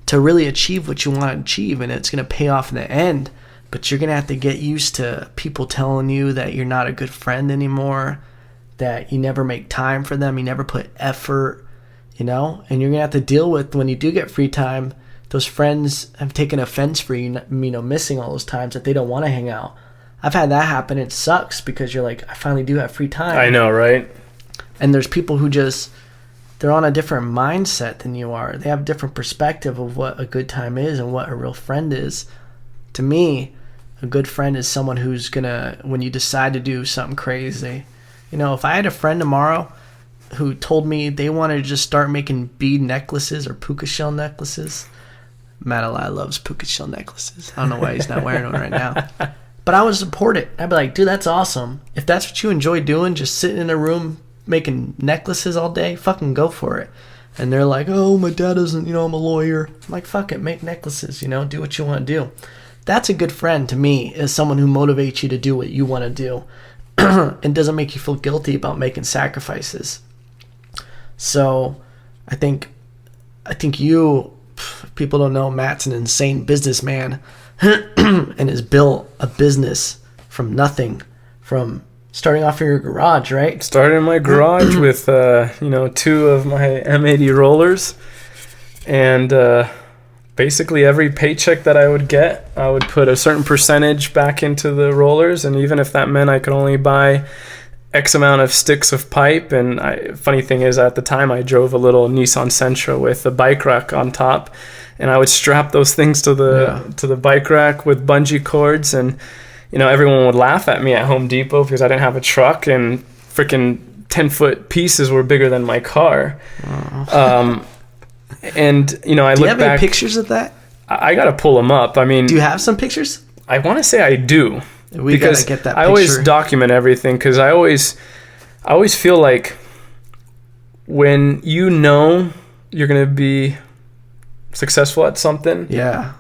Speaker 1: to really achieve what you want to achieve, and it's going to pay off in the end. But you're going to have to get used to people telling you that you're not a good friend anymore, that you never make time for them, you never put effort, and you're going to have to deal with, when you do get free time, those friends have taken offense for you, missing all those times that they don't want to hang out. I've had that happen. It sucks, because you're like, I finally do have free time.
Speaker 2: I know, right?
Speaker 1: And there's people who they're on a different mindset than you are. They have a different perspective of what a good time is and what a real friend is. To me, a good friend is someone who's gonna, when you decide to do something crazy, if I had a friend tomorrow who told me they wanted to just start making bead necklaces or puka shell necklaces. Matalai loves puka shell necklaces. I don't know why he's not wearing one right now. But I would support it. I'd be like, dude, that's awesome. If that's what you enjoy doing, just sitting in a room making necklaces all day, fucking go for it. And they're like, oh, my dad doesn't, I'm a lawyer. I'm like, fuck it, make necklaces, do what you want to do. That's a good friend to me, is someone who motivates you to do what you want to do and doesn't make you feel guilty about making sacrifices. So I think people don't know, Matt's an insane businessman and has built a business from nothing, from starting off in your garage, right?
Speaker 2: Started in my garage with 2 of my M80 rollers, and basically every paycheck that I would get, I would put a certain percentage back into the rollers, and even if that meant I could only buy X amount of sticks of pipe. And funny thing is, at the time I drove a little Nissan Sentra with a bike rack on top, and I would strap those things to the bike rack with bungee cords, and everyone would laugh at me at Home Depot because I didn't have a truck, and freaking 10-foot pieces were bigger than my car. And I look back. Do you have any
Speaker 1: pictures of that?
Speaker 2: I gotta pull them up. I mean,
Speaker 1: do you have some pictures?
Speaker 2: I want to say I do.
Speaker 1: We gotta get that picture.
Speaker 2: I always document everything, because I always feel like when you're gonna be successful at something,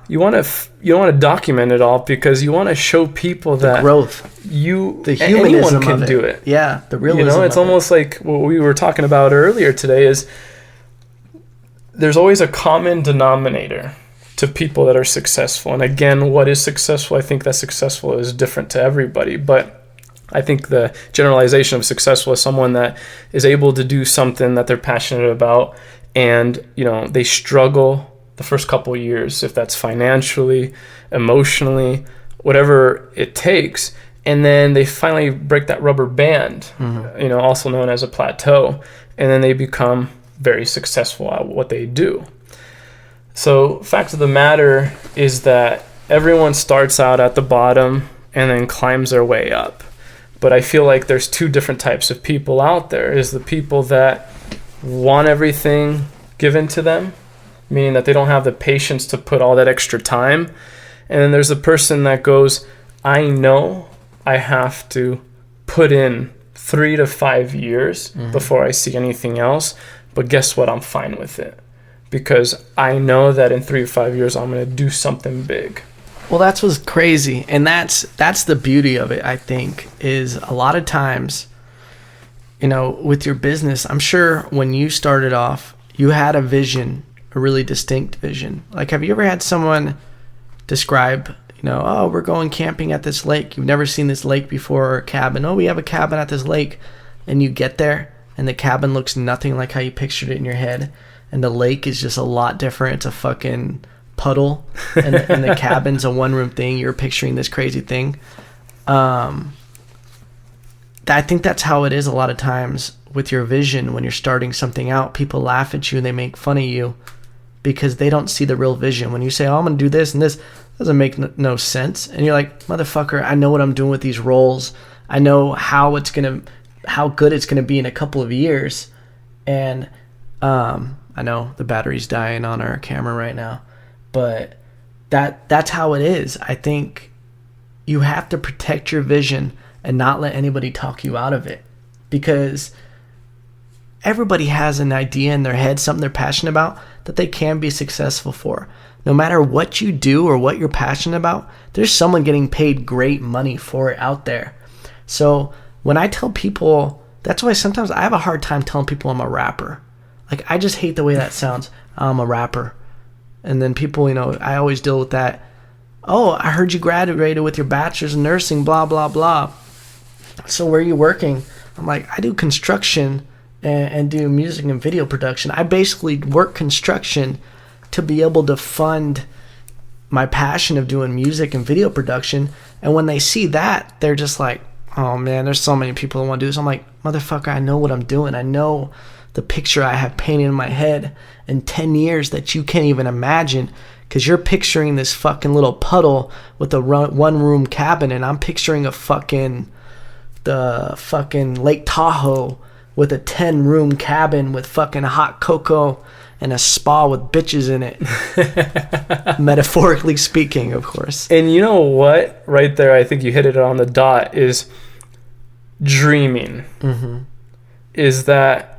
Speaker 2: you want to document it all, because you want to show people that
Speaker 1: the growth,
Speaker 2: the humanism anyone can do it.
Speaker 1: Yeah, the realism.
Speaker 2: It's almost like what we were talking about earlier today, is there's always a common denominator to people that are successful. And again, what is successful? I think that successful is different to everybody, but I think the generalization of successful is someone that is able to do something that they're passionate about, and they struggle the first couple of years, if that's financially, emotionally, whatever it takes, and then they finally break that rubber band, also known as a plateau, and then they become very successful at what they do. So fact of the matter is that everyone starts out at the bottom and then climbs their way up. But I feel like there's two different types of people out there. Is the people that want everything given to them, meaning that they don't have the patience to put all that extra time. And then there's the person that goes, I know I have to put in 3 to 5 years before I see anything else. But guess what? I'm fine with it, because I know that in 3 to 5 years, I'm going to do something big.
Speaker 1: Well, that's what's crazy. And that's the beauty of it, I think, is a lot of times, with your business, I'm sure when you started off, you had a vision, a really distinct vision. Like, have you ever had someone describe, oh, we're going camping at this lake. You've never seen this lake before, or a cabin. Oh, we have a cabin at this lake. And you get there, and the cabin looks nothing like how you pictured it in your head. And the lake is just a lot different. It's a fucking puddle. And the cabin's a one-room thing. You're picturing this crazy thing. I think that's how it is a lot of times with your vision. When you're starting something out, people laugh at you and they make fun of you because they don't see the real vision. When you say, oh, I'm going to do this and this, doesn't make no sense. And you're like, motherfucker, I know what I'm doing with these roles. I know how good it's going to be in a couple of years. And I know the battery's dying on our camera right now, but that's how it is. I think you have to protect your vision and not let anybody talk you out of it, because everybody has an idea in their head, something they're passionate about that they can be successful for. No matter what you do or what you're passionate about, there's someone getting paid great money for it out there. So when I tell people, that's why sometimes I have a hard time telling people I'm a rapper. Like, I just hate the way that sounds. I'm a rapper. And then people, I always deal with that. Oh, I heard you graduated with your bachelor's in nursing, blah, blah, blah. So where are you working? I'm like, I do construction and do music and video production. I basically work construction to be able to fund my passion of doing music and video production. And when they see that, they're just like, oh man, there's so many people who want to do this. I'm like, motherfucker, I know what I'm doing. I know the picture I have painted in my head in 10 years that you can't even imagine, because you're picturing this fucking little puddle with a one-room cabin, and I'm picturing the fucking Lake Tahoe with a 10-room cabin with fucking hot cocoa and a spa with bitches in it. Metaphorically speaking, of course.
Speaker 2: And you know what? Right there, I think you hit it on the dot, is dreaming. Is that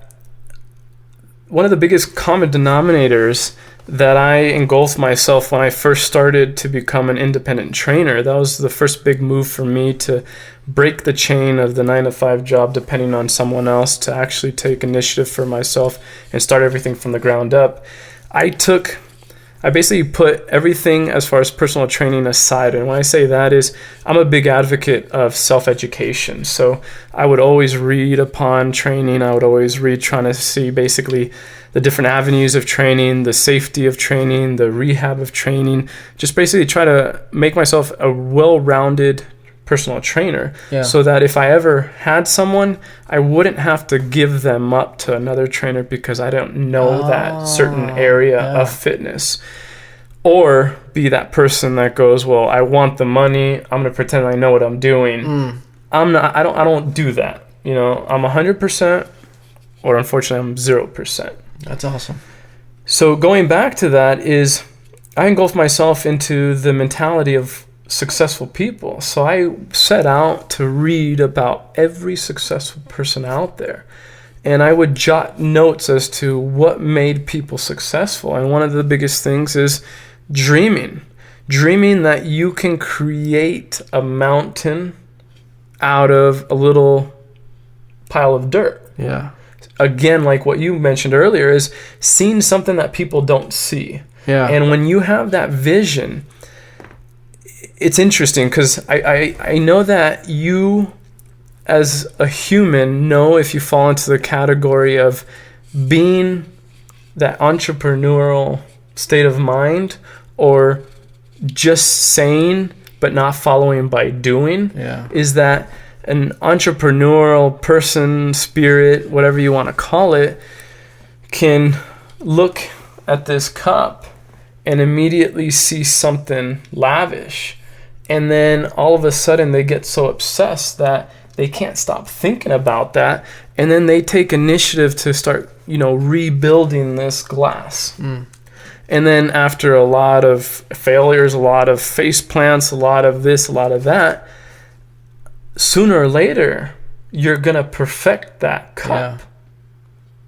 Speaker 2: one of the biggest common denominators that I engulfed myself when I first started to become an independent trainer. That was the first big move for me, to break the chain of the 9-to-5 job depending on someone else, to actually take initiative for myself and start everything from the ground up. I basically put everything as far as personal training aside. And when I say that is, I'm a big advocate of self-education. So I would always read upon training. I would always read, trying to see basically the different avenues of training, the safety of training, the rehab of training, just basically try to make myself a well-rounded personal trainer, so that if I ever had someone, I wouldn't have to give them up to another trainer because I don't know that certain area of fitness, or be that person that goes, well, I want the money, I'm going to pretend I know what I'm doing. I don't do that. I'm 100%, or unfortunately I'm 0%.
Speaker 1: That's awesome.
Speaker 2: So going back to that is, I engulfed myself into the mentality of successful people. So I set out to read about every successful person out there, and I would jot notes as to what made people successful. And one of the biggest things is dreaming that you can create a mountain out of a little pile of dirt.
Speaker 1: Yeah.
Speaker 2: Again, like what you mentioned earlier, is seeing something that people don't see.
Speaker 1: Yeah.
Speaker 2: And when you have that vision, it's interesting because I know that you, as a human, know if you fall into the category of being that entrepreneurial state of mind, or just saying but not following by doing.
Speaker 1: Yeah.
Speaker 2: Is that an entrepreneurial person, spirit, whatever you want to call it, can look at this cup and immediately see something lavish, and then all of a sudden they get so obsessed that they can't stop thinking about that, and then they take initiative to start, rebuilding this glass. And then after a lot of failures, a lot of face plants, a lot of this, a lot of that, sooner or later you're gonna perfect that cup.
Speaker 1: Yeah.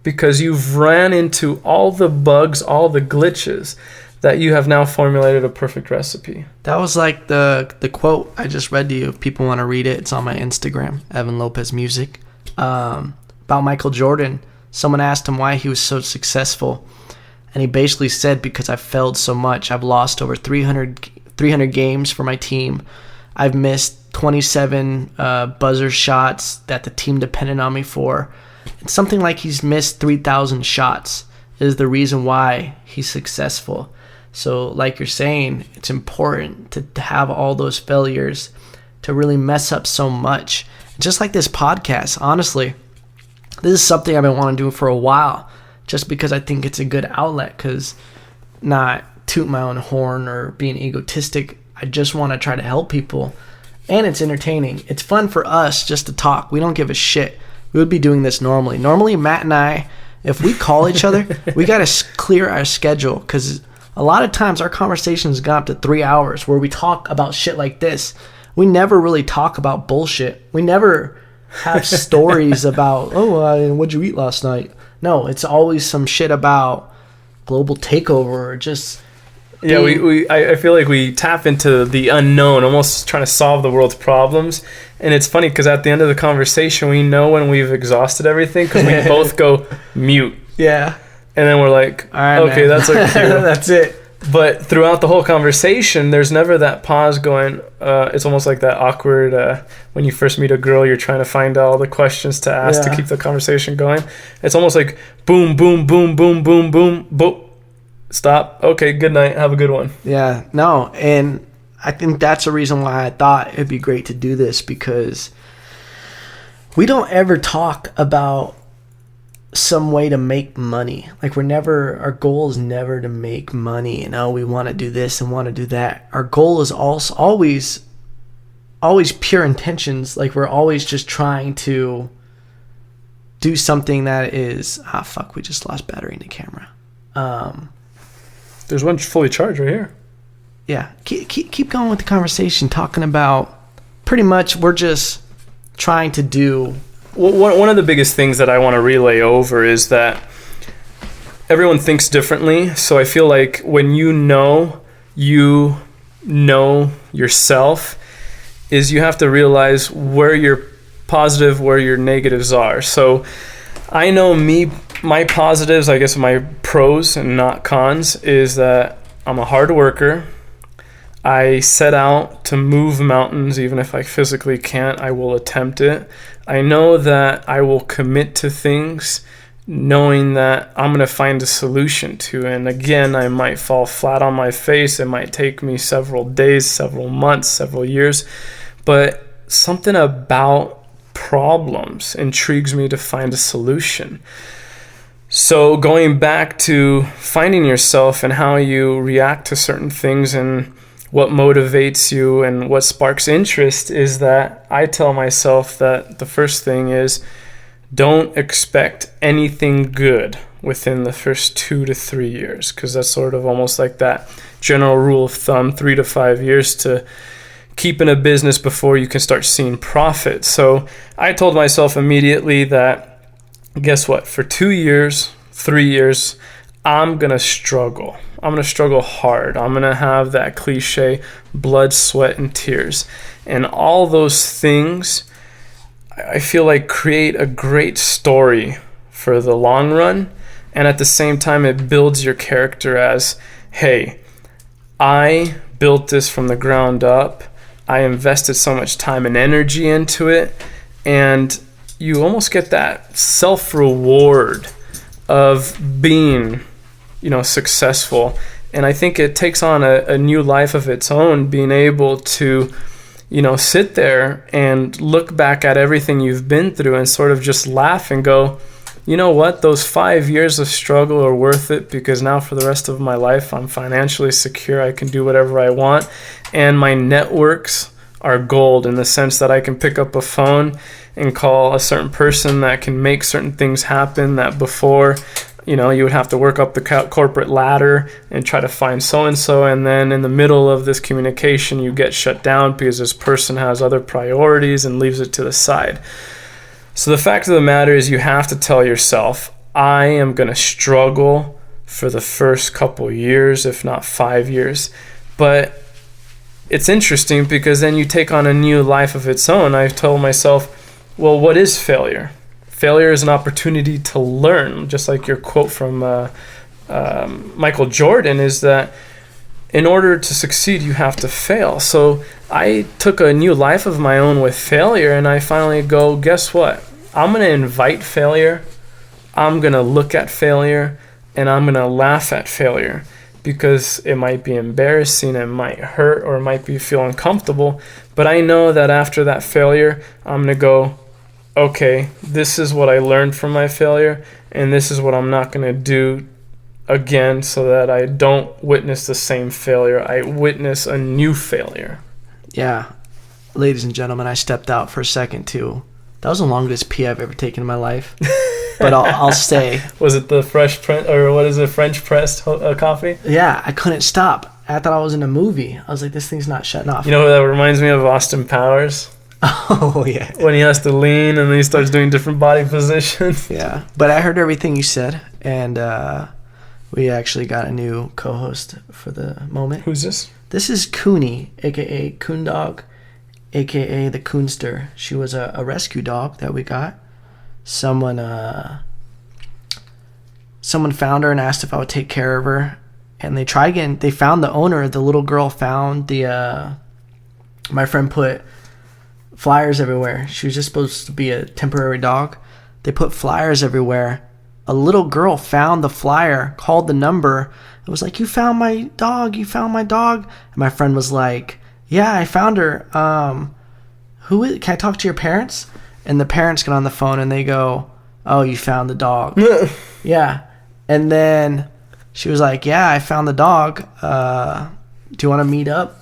Speaker 2: Because you've ran into all the bugs, all the glitches, that you have now formulated a perfect recipe.
Speaker 1: That was like the quote I just read to you. If people want to read it, it's on my Instagram, Evan Lopez Music, about Michael Jordan. Someone asked him why he was so successful, and he basically said, because I've failed so much. I've lost over 300 games for my team. I've missed 27 buzzer shots that the team depended on me for. And something like he's missed 3,000 shots is the reason why he's successful. So like you're saying, it's important to have all those failures to really mess up so much. Just like this podcast, honestly, this is something I've been wanting to do for a while, just because I think it's a good outlet, because not toot my own horn or being egotistic. I just want to try to help people, and it's entertaining. It's fun for us just to talk. We don't give a shit. We would be doing this normally. Normally, Matt and I, if we call each other, we got to clear our schedule, because a lot of times our conversations got up to 3 hours where we talk about shit like this. We never really talk about bullshit. We never have stories about, what'd you eat last night? No, it's always some shit about global takeover or just...
Speaker 2: Yeah, I feel like we tap into the unknown, almost trying to solve the world's problems. And it's funny because at the end of the conversation, we know when we've exhausted everything, because we both go mute.
Speaker 1: Yeah.
Speaker 2: And then we're like, all right, okay, man. That's our cue.
Speaker 1: That's it.
Speaker 2: But throughout the whole conversation, there's never that pause going. It's almost like that awkward, when you first meet a girl, you're trying to find all the questions to ask to keep the conversation going. It's almost like boom, boom, boom, boom, boom, boom, boom. Stop. Okay, good night. Have a good one.
Speaker 1: Yeah, no. And I think that's the reason why I thought it'd be great to do this, because we don't ever talk about some way to make money. Like, our goal is never to make money, and we want to do this and want to do that. Our goal is also always pure intentions. Like, we're always just trying to do something that is we just lost battery in the camera.
Speaker 2: There's one fully charged right here.
Speaker 1: Yeah, keep going with the conversation, talking about pretty much we're just trying to do.
Speaker 2: Well, one of the biggest things that I want to relay over is that everyone thinks differently. So I feel like when you know yourself, is you have to realize where your positive, where your negatives are. So I know my positives, I guess my pros and not cons, is that I'm a hard worker. I set out to move mountains. Even if I physically can't, I will attempt it. I know that I will commit to things knowing that I'm going to find a solution to. And again, I might fall flat on my face. It might take me several days, several months, several years. But something about problems intrigues me to find a solution. So going back to finding yourself and how you react to certain things and what motivates you and what sparks interest, is that I tell myself that the first thing is, don't expect anything good within the first 2 to 3 years, because that's sort of almost like that general rule of thumb, 3 to 5 years to keep in a business before you can start seeing profit. So I told myself immediately that, guess what? For 2 years, 3 years, I'm going to struggle. I'm going to struggle hard. I'm going to have that cliche blood, sweat, and tears. And all those things, I feel like, create a great story for the long run. And at the same time, it builds your character as, hey, I built this from the ground up. I invested so much time and energy into it. And you almost get that self-reward of being, successful. And I think it takes on a new life of its own, being able to, sit there and look back at everything you've been through and sort of just laugh and go, you know what, those 5 years of struggle are worth it, because now for the rest of my life, I'm financially secure. I can do whatever I want. And my networks are gold, in the sense that I can pick up a phone and call a certain person that can make certain things happen that before, you would have to work up the corporate ladder and try to find so-and-so. And then in the middle of this communication, you get shut down because this person has other priorities and leaves it to the side. So the fact of the matter is, you have to tell yourself, I am going to struggle for the first couple years, if not 5 years. But it's interesting because then you take on a new life of its own. I told myself, well, what is failure? Failure is an opportunity to learn, just like your quote from Michael Jordan is that in order to succeed, you have to fail. So I took a new life of my own with failure, and I finally go, guess what? I'm going to invite failure. I'm going to look at failure, and I'm going to laugh at failure, because it might be embarrassing, it might hurt, or it might feel uncomfortable. But I know that after that failure, I'm going to go, okay, this is what I learned from my failure, and this is what I'm not going to do again, so that I don't witness the same failure. I witness a new failure.
Speaker 1: Yeah. Ladies and gentlemen, I stepped out for a second too. That was the longest pee I've ever taken in my life. But I'll stay.
Speaker 2: Was it the French pressed coffee?
Speaker 1: Yeah, I couldn't stop. I thought I was in a movie. I was like, this thing's not shutting off.
Speaker 2: You know what that reminds me of? Austin Powers.
Speaker 1: Oh, yeah.
Speaker 2: When he has to lean and then he starts doing different body positions.
Speaker 1: Yeah. But I heard everything you said, and we actually got a new co-host for the moment.
Speaker 2: Who's this?
Speaker 1: This is Cooney, a.k.a. Coon Dog, a.k.a. the Coonster. She was a rescue dog that we got. Someone found her and asked if I would take care of her. And they tried again. They found the owner. The little girl found my friend put flyers everywhere. She was just supposed to be a temporary dog. They put flyers everywhere. A little girl found the flyer, called the number. It was like, you found my dog. You found my dog. And my friend was like, yeah, I found her. Can I talk to your parents? And the parents get on the phone and they go, oh, you found the dog. Yeah. And then she was like, yeah, I found the dog. Do you want to meet up?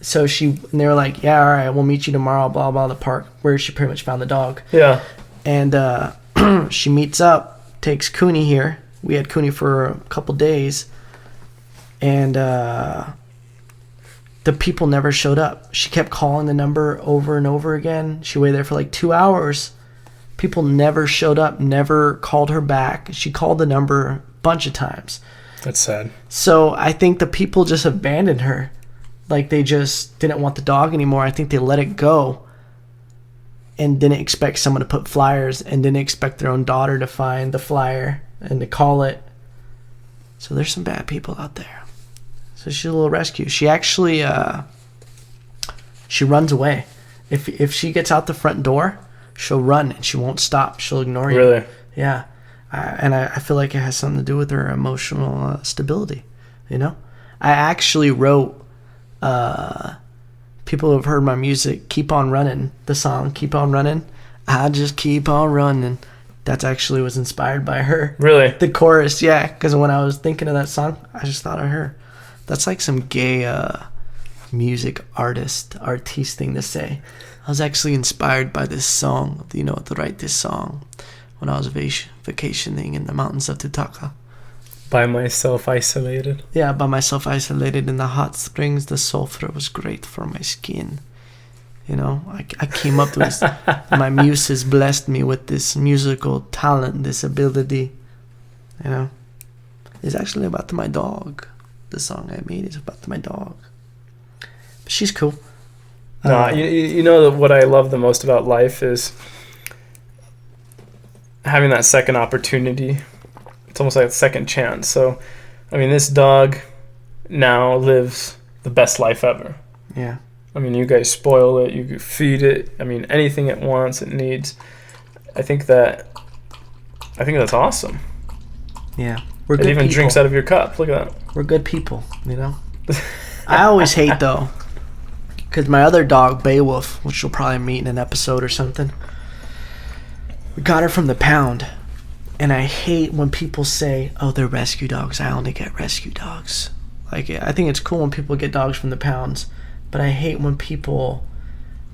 Speaker 1: So and they were like, yeah, all right, we'll meet you tomorrow, blah, blah, the park, where she pretty much found the dog.
Speaker 2: Yeah.
Speaker 1: And she meets up, takes Cooney here. We had Cooney for a couple days. And the people never showed up. She kept calling the number over and over again. She waited there for like 2 hours. People never showed up, never called her back. She called the number a bunch of times.
Speaker 2: That's sad.
Speaker 1: So I think the people just abandoned her. Like they just didn't want the dog anymore. I think they let it go and didn't expect someone to put flyers and didn't expect their own daughter to find the flyer and to call it. So there's some bad people out there. So she's a little rescue. She actually, she runs away. If she gets out the front door, she'll run and she won't stop. She'll ignore you.
Speaker 2: Really?
Speaker 1: Yeah. And I feel like it has something to do with her emotional stability, you know? I actually wrote, people who have heard my music, Keep On Running, the song Keep On Running. I just keep on running. That's actually was inspired by her.
Speaker 2: Really?
Speaker 1: The chorus, yeah. Because when I was thinking of that song, I just thought of her. That's like some gay music artiste thing to say. I was actually inspired by this song, to write this song when I was vacationing in the mountains of Tutaka.
Speaker 2: By myself isolated?
Speaker 1: Yeah, by myself isolated in the hot springs. The sulfur was great for my skin. I came up with this. My muse has blessed me with this musical talent, this ability. It's actually about my dog. The song I made is about my dog. But she's cool.
Speaker 2: No, you know what I love the most about life is having that second opportunity. It's almost like a second chance. So, this dog, now lives the best life ever.
Speaker 1: Yeah.
Speaker 2: I mean, you guys spoil it, you feed it. I mean, anything it wants, it needs. I think that's awesome.
Speaker 1: Yeah. We're
Speaker 2: It
Speaker 1: good
Speaker 2: even
Speaker 1: people.
Speaker 2: drinks out of your cup. Look at that.
Speaker 1: We're good people, you know? I always hate, though, because my other dog, Beowulf, which you'll probably meet in an episode or something, we got her from the pound. And I hate when people say, oh, they're rescue dogs. I only get rescue dogs. Like, I think it's cool when people get dogs from the pounds, but I hate when people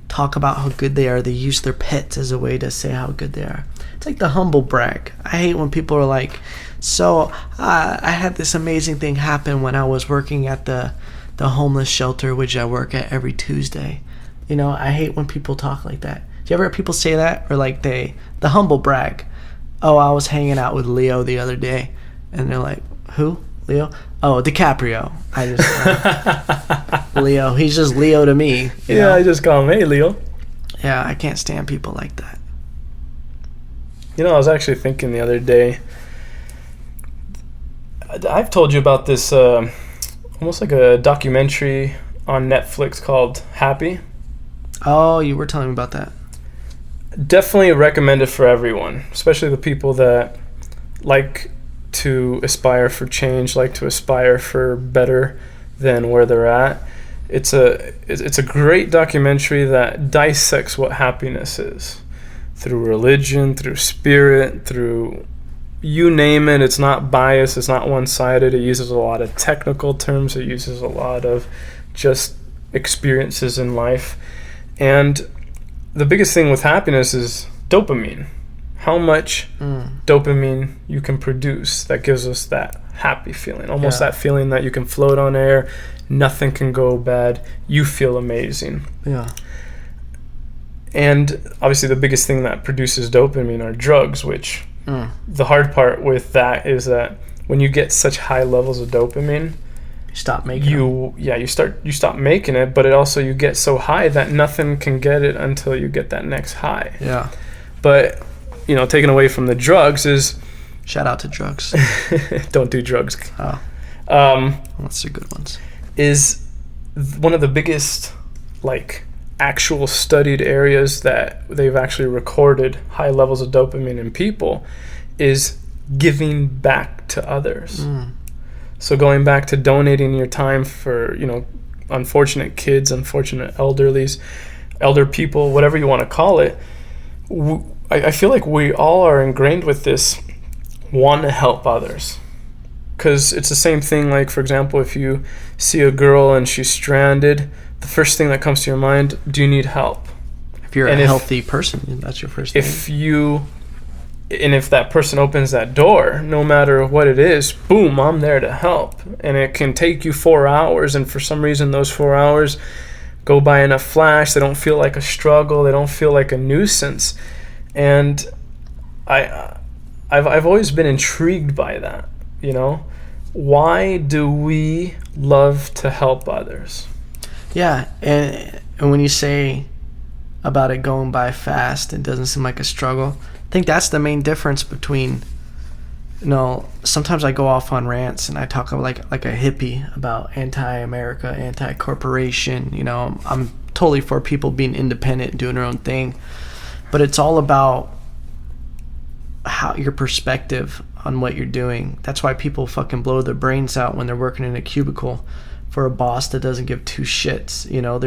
Speaker 1: talk about how good they are. They use their pets as a way to say how good they are. It's like the humble brag. I hate when people are like, so I had this amazing thing happen when I was working at the homeless shelter, which I work at every Tuesday. You know, I hate when people talk like that. Do you ever hear people say that? Or like the humble brag. Oh, I was hanging out with Leo the other day. And they're like, who? Leo? Oh, DiCaprio. I just Leo. He's just Leo to me. You know?
Speaker 2: I just call him, hey, Leo.
Speaker 1: Yeah, I can't stand people like that.
Speaker 2: You know, I was actually thinking the other day, I've told you about this almost like a documentary on Netflix called Happy.
Speaker 1: Oh, you were telling me about that.
Speaker 2: Definitely recommend it for everyone, especially the people that like to aspire for change, like to aspire for better than where they're at. It's a great documentary that dissects what happiness is through religion, through spirit, through you name it. It's not biased, it's not one-sided. It uses a lot of technical terms, it uses a lot of just experiences in life. And the biggest thing with happiness is dopamine. How much dopamine you can produce that gives us that happy feeling. Almost that feeling that you can float on air, nothing can go bad, you feel amazing.
Speaker 1: Yeah.
Speaker 2: And obviously the biggest thing that produces dopamine are drugs, which the hard part with that is that when you get such high levels of dopamine,
Speaker 1: You stop making them.
Speaker 2: you stop making it, but it also you get so high that nothing can get it until you get that next high.
Speaker 1: Yeah.
Speaker 2: But you know, taken away from the drugs is
Speaker 1: Shout out to drugs.
Speaker 2: don't do drugs.
Speaker 1: Oh, that's the good ones.
Speaker 2: Is one of the biggest like actual studied areas that they've actually recorded high levels of dopamine in people is giving back to others. So going back to donating your time for, you know, unfortunate kids, unfortunate elder people, whatever you want to call it. I feel like we all are ingrained with this want to help others. Because it's the same thing, like, for example, if you see a girl and she's stranded, the first thing that comes to your mind, do you need help?
Speaker 1: If you're a healthy person, that's your first thing.
Speaker 2: If that person opens that door, no matter what it is, boom, I'm there to help. And it can take you 4 hours, and for some reason those 4 hours go by in a flash. They don't feel like a struggle. They don't feel like a nuisance. And I've always been intrigued by that, you know? Why do we love to help others?
Speaker 1: Yeah, and when you say about it going by fast, it doesn't seem like a struggle. I think that's the main difference between, you know, sometimes I go off on rants and I talk like a hippie about anti-America, anti-corporation. You know, I'm totally for people being independent and doing their own thing, but it's all about how your perspective on what you're doing. That's why people fucking blow their brains out when they're working in a cubicle for a boss that doesn't give two shits. You know,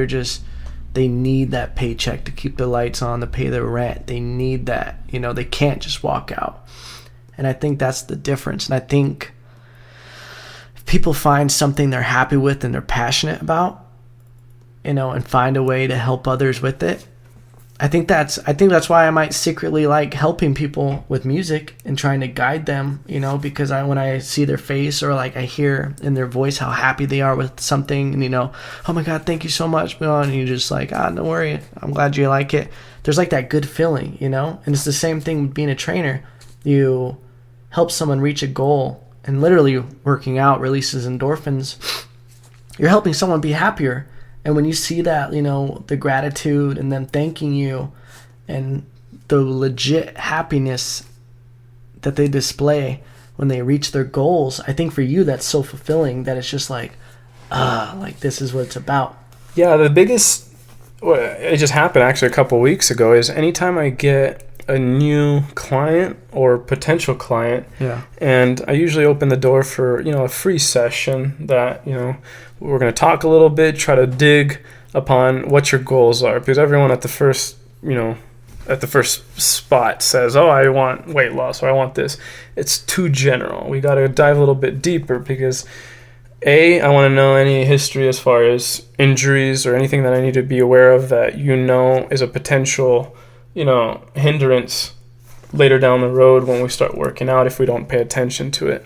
Speaker 1: they need that paycheck to keep the lights on, to pay their rent. They need that. You know, they can't just walk out. And I think that's the difference. And I think if people find something they're happy with and they're passionate about, you know, and find a way to help others with it, I think that's why I might secretly like helping people with music and trying to guide them, you know, because when I see their face or like I hear in their voice how happy they are with something, and you know, oh my God, thank you so much, and you're just like, don't worry, I'm glad you like it. There's like that good feeling, you know. And it's the same thing with being a trainer. You help someone reach a goal, and literally working out releases endorphins. You're helping someone be happier. And when you see that, you know, the gratitude and them thanking you and the legit happiness that they display when they reach their goals, I think for you that's so fulfilling that it's just like, like this is what it's about.
Speaker 2: Yeah, the biggest, well, it just happened actually a couple weeks ago, is anytime I get a new client or potential client, and I usually open the door for, a free session that, we're going to talk a little bit, try to dig upon what your goals are, because everyone at the first, at the first spot says, oh, I want weight loss, or I want this. It's too general. We got to dive a little bit deeper, because I want to know any history as far as injuries or anything that I need to be aware of that is a potential, hindrance later down the road when we start working out if we don't pay attention to it.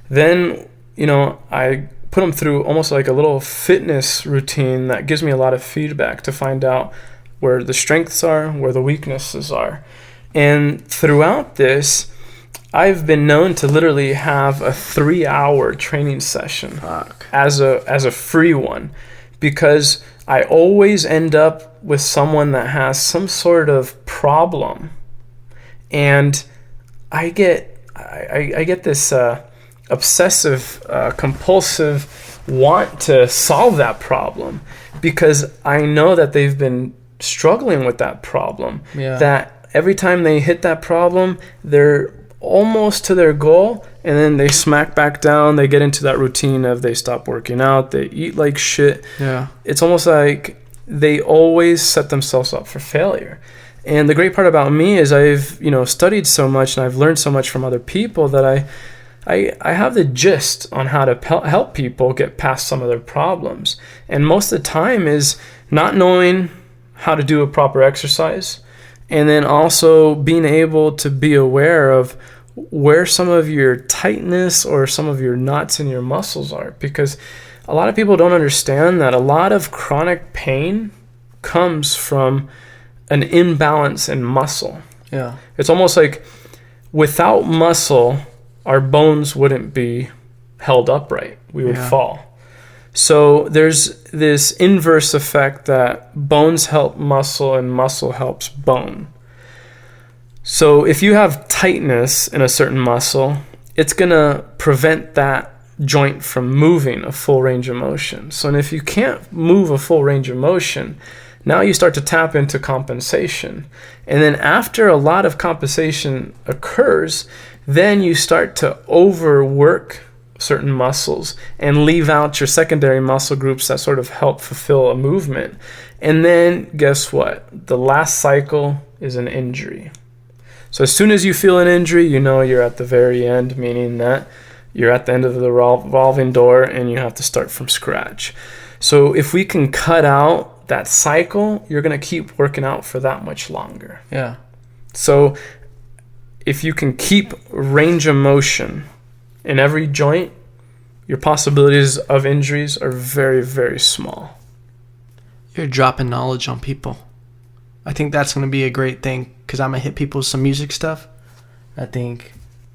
Speaker 2: Then, I put them through almost like a little fitness routine that gives me a lot of feedback to find out where the strengths are, where the weaknesses are. And throughout this, I've been known to literally have a 3-hour training session as a free one, because I always end up with someone that has some sort of problem, and I get this obsessive compulsive want to solve that problem, because I know that they've been struggling with that problem. That every time they hit that problem, they're almost to their goal, and then they smack back down. They get into that routine of they stop working out, they eat like shit. It's almost like they always set themselves up for failure. And the great part about me is I've studied so much, and I've learned so much from other people that I have the gist on how to help people get past some of their problems. And most of the time is not knowing how to do a proper exercise, and then also being able to be aware of where some of your tightness or some of your knots in your muscles are. Because a lot of people don't understand that a lot of chronic pain comes from an imbalance in muscle. It's almost like without muscle, our bones wouldn't be held upright. We would fall. So there's this inverse effect that bones help muscle and muscle helps bone. So if you have tightness in a certain muscle, it's going to prevent that joint from moving a full range of motion. So and if you can't move a full range of motion, now you start to tap into compensation. And then after a lot of compensation occurs, then you start to overwork certain muscles and leave out your secondary muscle groups that sort of help fulfill a movement. And then guess what? The last cycle is an injury. So as soon as you feel an injury, you're at the very end, meaning that you're at the end of the revolving door and you have to start from scratch. So if we can cut out that cycle, you're going to keep working out for that much longer. So if you can keep range of motion in every joint, your possibilities of injuries are very, very small.
Speaker 1: You're dropping knowledge on people. I think that's going to be a great thing, because I'm going to hit people with some music stuff. I think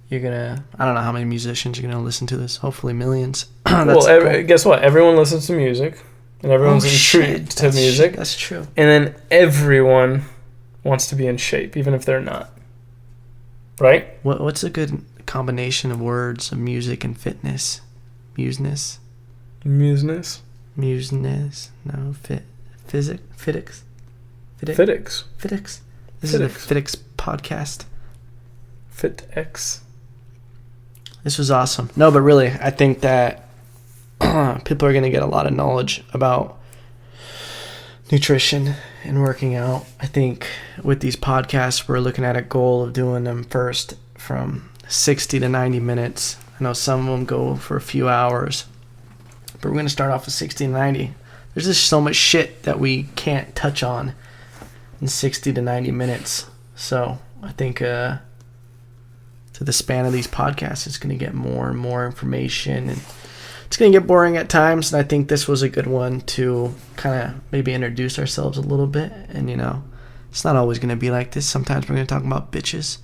Speaker 1: you're going to, I don't know how many musicians are going to listen to this. Hopefully millions.
Speaker 2: Well, guess what? Everyone listens to music, and everyone's intrigued to music.
Speaker 1: That's true.
Speaker 2: And then everyone wants to be in shape, even if they're not. Right?
Speaker 1: What's a good combination of words of music and fitness? Museness?
Speaker 2: Museness?
Speaker 1: No, physics?
Speaker 2: Fitix.
Speaker 1: This is the Fitix podcast.
Speaker 2: Fitx.
Speaker 1: This was awesome. No, but really, I think that people are going to get a lot of knowledge about nutrition and working out. I think with these podcasts, we're looking at a goal of doing them first from 60 to 90 minutes. I know some of them go for a few hours, but we're going to start off with 60 to 90. There's just so much shit that we can't touch on in 60 to 90 minutes. So I think to the span of these podcasts, it's going to get more and more information, and it's going to get boring at times. And I think this was a good one to kind of maybe introduce ourselves a little bit. And, it's not always going to be like this. Sometimes we're going to talk about bitches.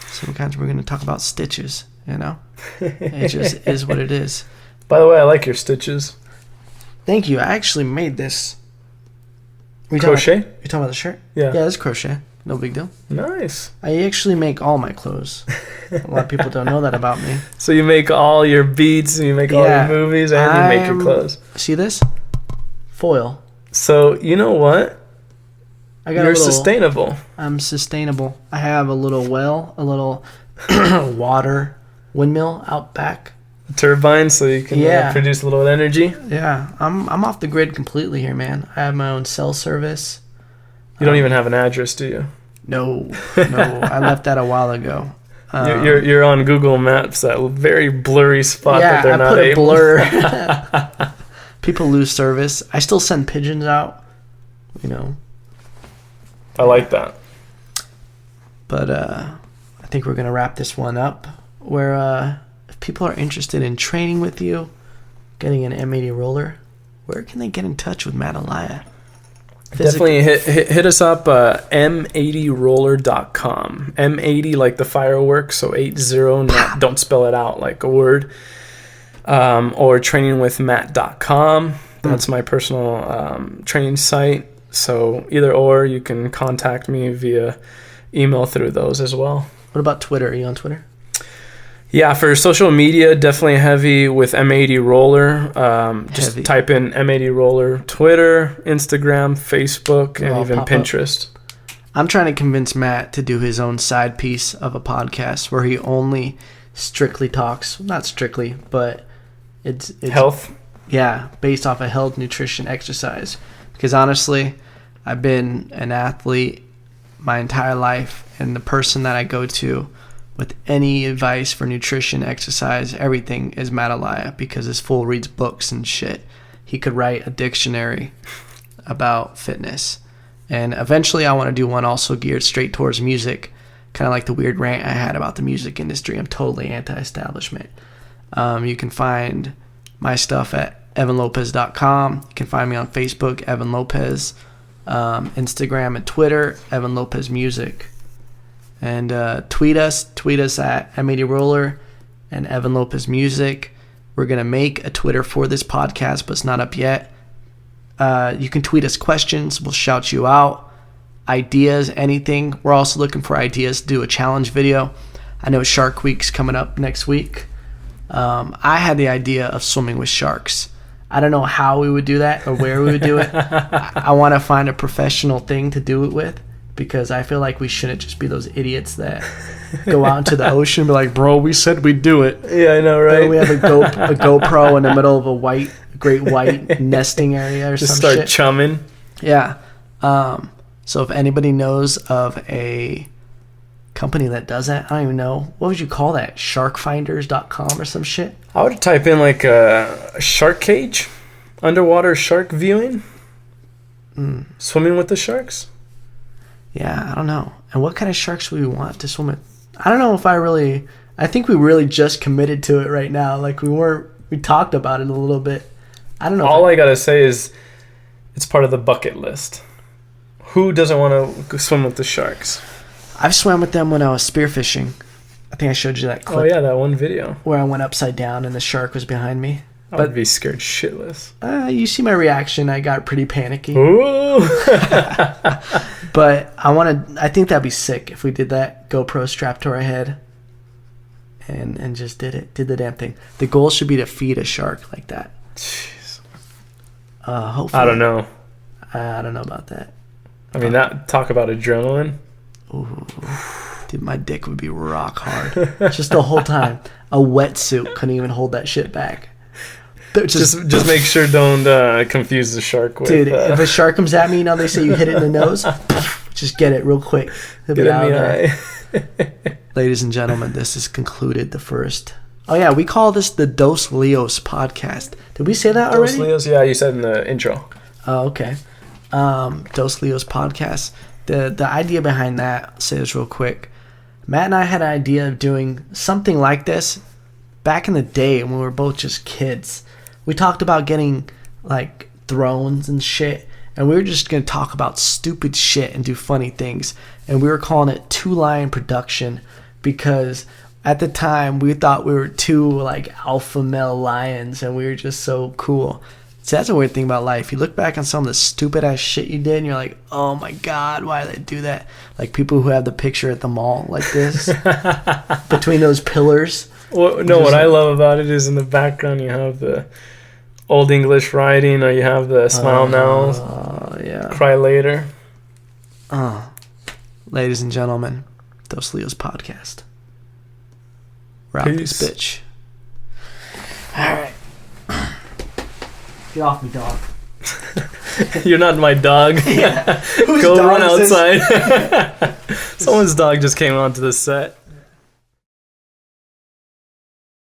Speaker 1: Sometimes we're going to talk about stitches, It just is what it is.
Speaker 2: By the way, I like your stitches.
Speaker 1: Thank you. I actually made this.
Speaker 2: Crochet?
Speaker 1: You talking about the shirt?
Speaker 2: Yeah.
Speaker 1: Yeah, it's crochet. No big deal.
Speaker 2: Nice.
Speaker 1: I actually make all my clothes. A lot of people don't know that about me.
Speaker 2: So you make all your beats, and you make all your movies, and you make your clothes.
Speaker 1: See this? Foil.
Speaker 2: So you know what? You're sustainable.
Speaker 1: I'm sustainable. I have a little well, a little water windmill out back.
Speaker 2: Turbine, so you can produce a little energy.
Speaker 1: Yeah, I'm off the grid completely here, man. I have my own cell service.
Speaker 2: You don't even have an address, do you?
Speaker 1: No. I left that a while ago.
Speaker 2: You're on Google Maps, that very blurry spot that they're not able.
Speaker 1: Blur. People lose service. I still send pigeons out,
Speaker 2: I like that.
Speaker 1: But I think we're gonna wrap this one up. Where if people are interested in training with you, getting an M80 roller, where can they get in touch with Matt Elia?
Speaker 2: Definitely hit us up, m80roller.com. M80 like the fireworks, so 80, don't spell it out like a word. Or trainingwithmatt.com. That's my personal training site. So either or, you can contact me via email through those as well.
Speaker 1: What about Twitter? Are you on Twitter?
Speaker 2: Yeah, for social media, definitely heavy with M80 Roller. Just type in M80 Roller, Twitter, Instagram, Facebook, and even Pinterest.
Speaker 1: I'm trying to convince Matt to do his own side piece of a podcast where he only strictly talks, not strictly, but it's
Speaker 2: health.
Speaker 1: Yeah, based off of health, nutrition, exercise. Because honestly, I've been an athlete my entire life, and the person that I go to with any advice for nutrition, exercise, everything is Matt Elia, because his fool reads books and shit. He could write a dictionary about fitness. And eventually I want to do one also geared straight towards music, kind of like the weird rant I had about the music industry. I'm totally anti-establishment. You can find my stuff at evanlopez.com. You can find me on Facebook, Evan Lopez, Instagram and Twitter, Evan Lopez Music. And tweet us at M80 Roller and Evan Lopez Music. We're going to make a Twitter for this podcast, but it's not up yet. You can tweet us questions. We'll shout you out. Ideas, anything. We're also looking for ideas to do a challenge video. I know Shark Week's coming up next week. I had the idea of swimming with sharks. I don't know how we would do that or where we would do it. I want to find a professional thing to do it with, because I feel like we shouldn't just be those idiots that go out into the ocean and be like, bro, we said we'd do it.
Speaker 2: Yeah, I know, right?
Speaker 1: Then we have a GoPro in the middle of a great white nesting area or
Speaker 2: just
Speaker 1: some shit.
Speaker 2: Just start chumming.
Speaker 1: Yeah. So if anybody knows of a company that does that, I don't even know. What would you call that? Sharkfinders.com or some shit?
Speaker 2: I would type in like a shark cage, underwater shark viewing, swimming with the sharks.
Speaker 1: Yeah, I don't know. And what kind of sharks would we want to swim with? I don't know if I think we really just committed to it right now. Like we talked about it a little bit. I don't know.
Speaker 2: All I gotta say is it's part of the bucket list. Who doesn't want to swim with the sharks?
Speaker 1: I've swam with them when I was spearfishing. I think I showed you that clip.
Speaker 2: Oh yeah, that one video.
Speaker 1: Where I went upside down and the shark was behind me.
Speaker 2: I'd be scared shitless.
Speaker 1: You see my reaction. I got pretty panicky.
Speaker 2: Ooh.
Speaker 1: But I think that'd be sick if we did that, GoPro strapped to our head and just did the damn thing. The goal should be to feed a shark like that.
Speaker 2: Jeez.
Speaker 1: Hopefully.
Speaker 2: I don't know.
Speaker 1: I don't know about that.
Speaker 2: I mean, talk about adrenaline.
Speaker 1: Ooh. Dude, my dick would be rock hard. Just the whole time. A wetsuit couldn't even hold that shit back.
Speaker 2: Just make sure don't confuse the shark with...
Speaker 1: Dude, if a shark comes at me, they say you hit it in the nose, just get it real quick.
Speaker 2: Get it in the eye.
Speaker 1: Ladies and gentlemen, this has concluded the first... Oh yeah, we call this the Dos Leos podcast. Did we say that already?
Speaker 2: Dos Leos? Yeah, you said in the intro.
Speaker 1: Oh, okay. Dos Leos podcast. The idea behind that, I'll say this real quick. Matt and I had an idea of doing something like this back in the day when we were both just kids. We talked about getting like thrones and shit, and we were just going to talk about stupid shit and do funny things. And we were calling it Two Lion Production because at the time we thought we were two like alpha male lions and we were just so cool. See, that's a weird thing about life. You look back on some of the stupid ass shit you did, and you're like, oh my God, why did I do that? Like people who have the picture at the mall like this between those pillars.
Speaker 2: Well, no, what I love about it is in the background you have the Old English writing, or you have the smile now,
Speaker 1: yeah.
Speaker 2: cry later.
Speaker 1: Ladies and gentlemen, Dos Leos podcast. We're out this bitch. All right. Get off me, dog.
Speaker 2: You're not my dog.
Speaker 1: Yeah.
Speaker 2: Go run outside. Someone's dog just came onto the set.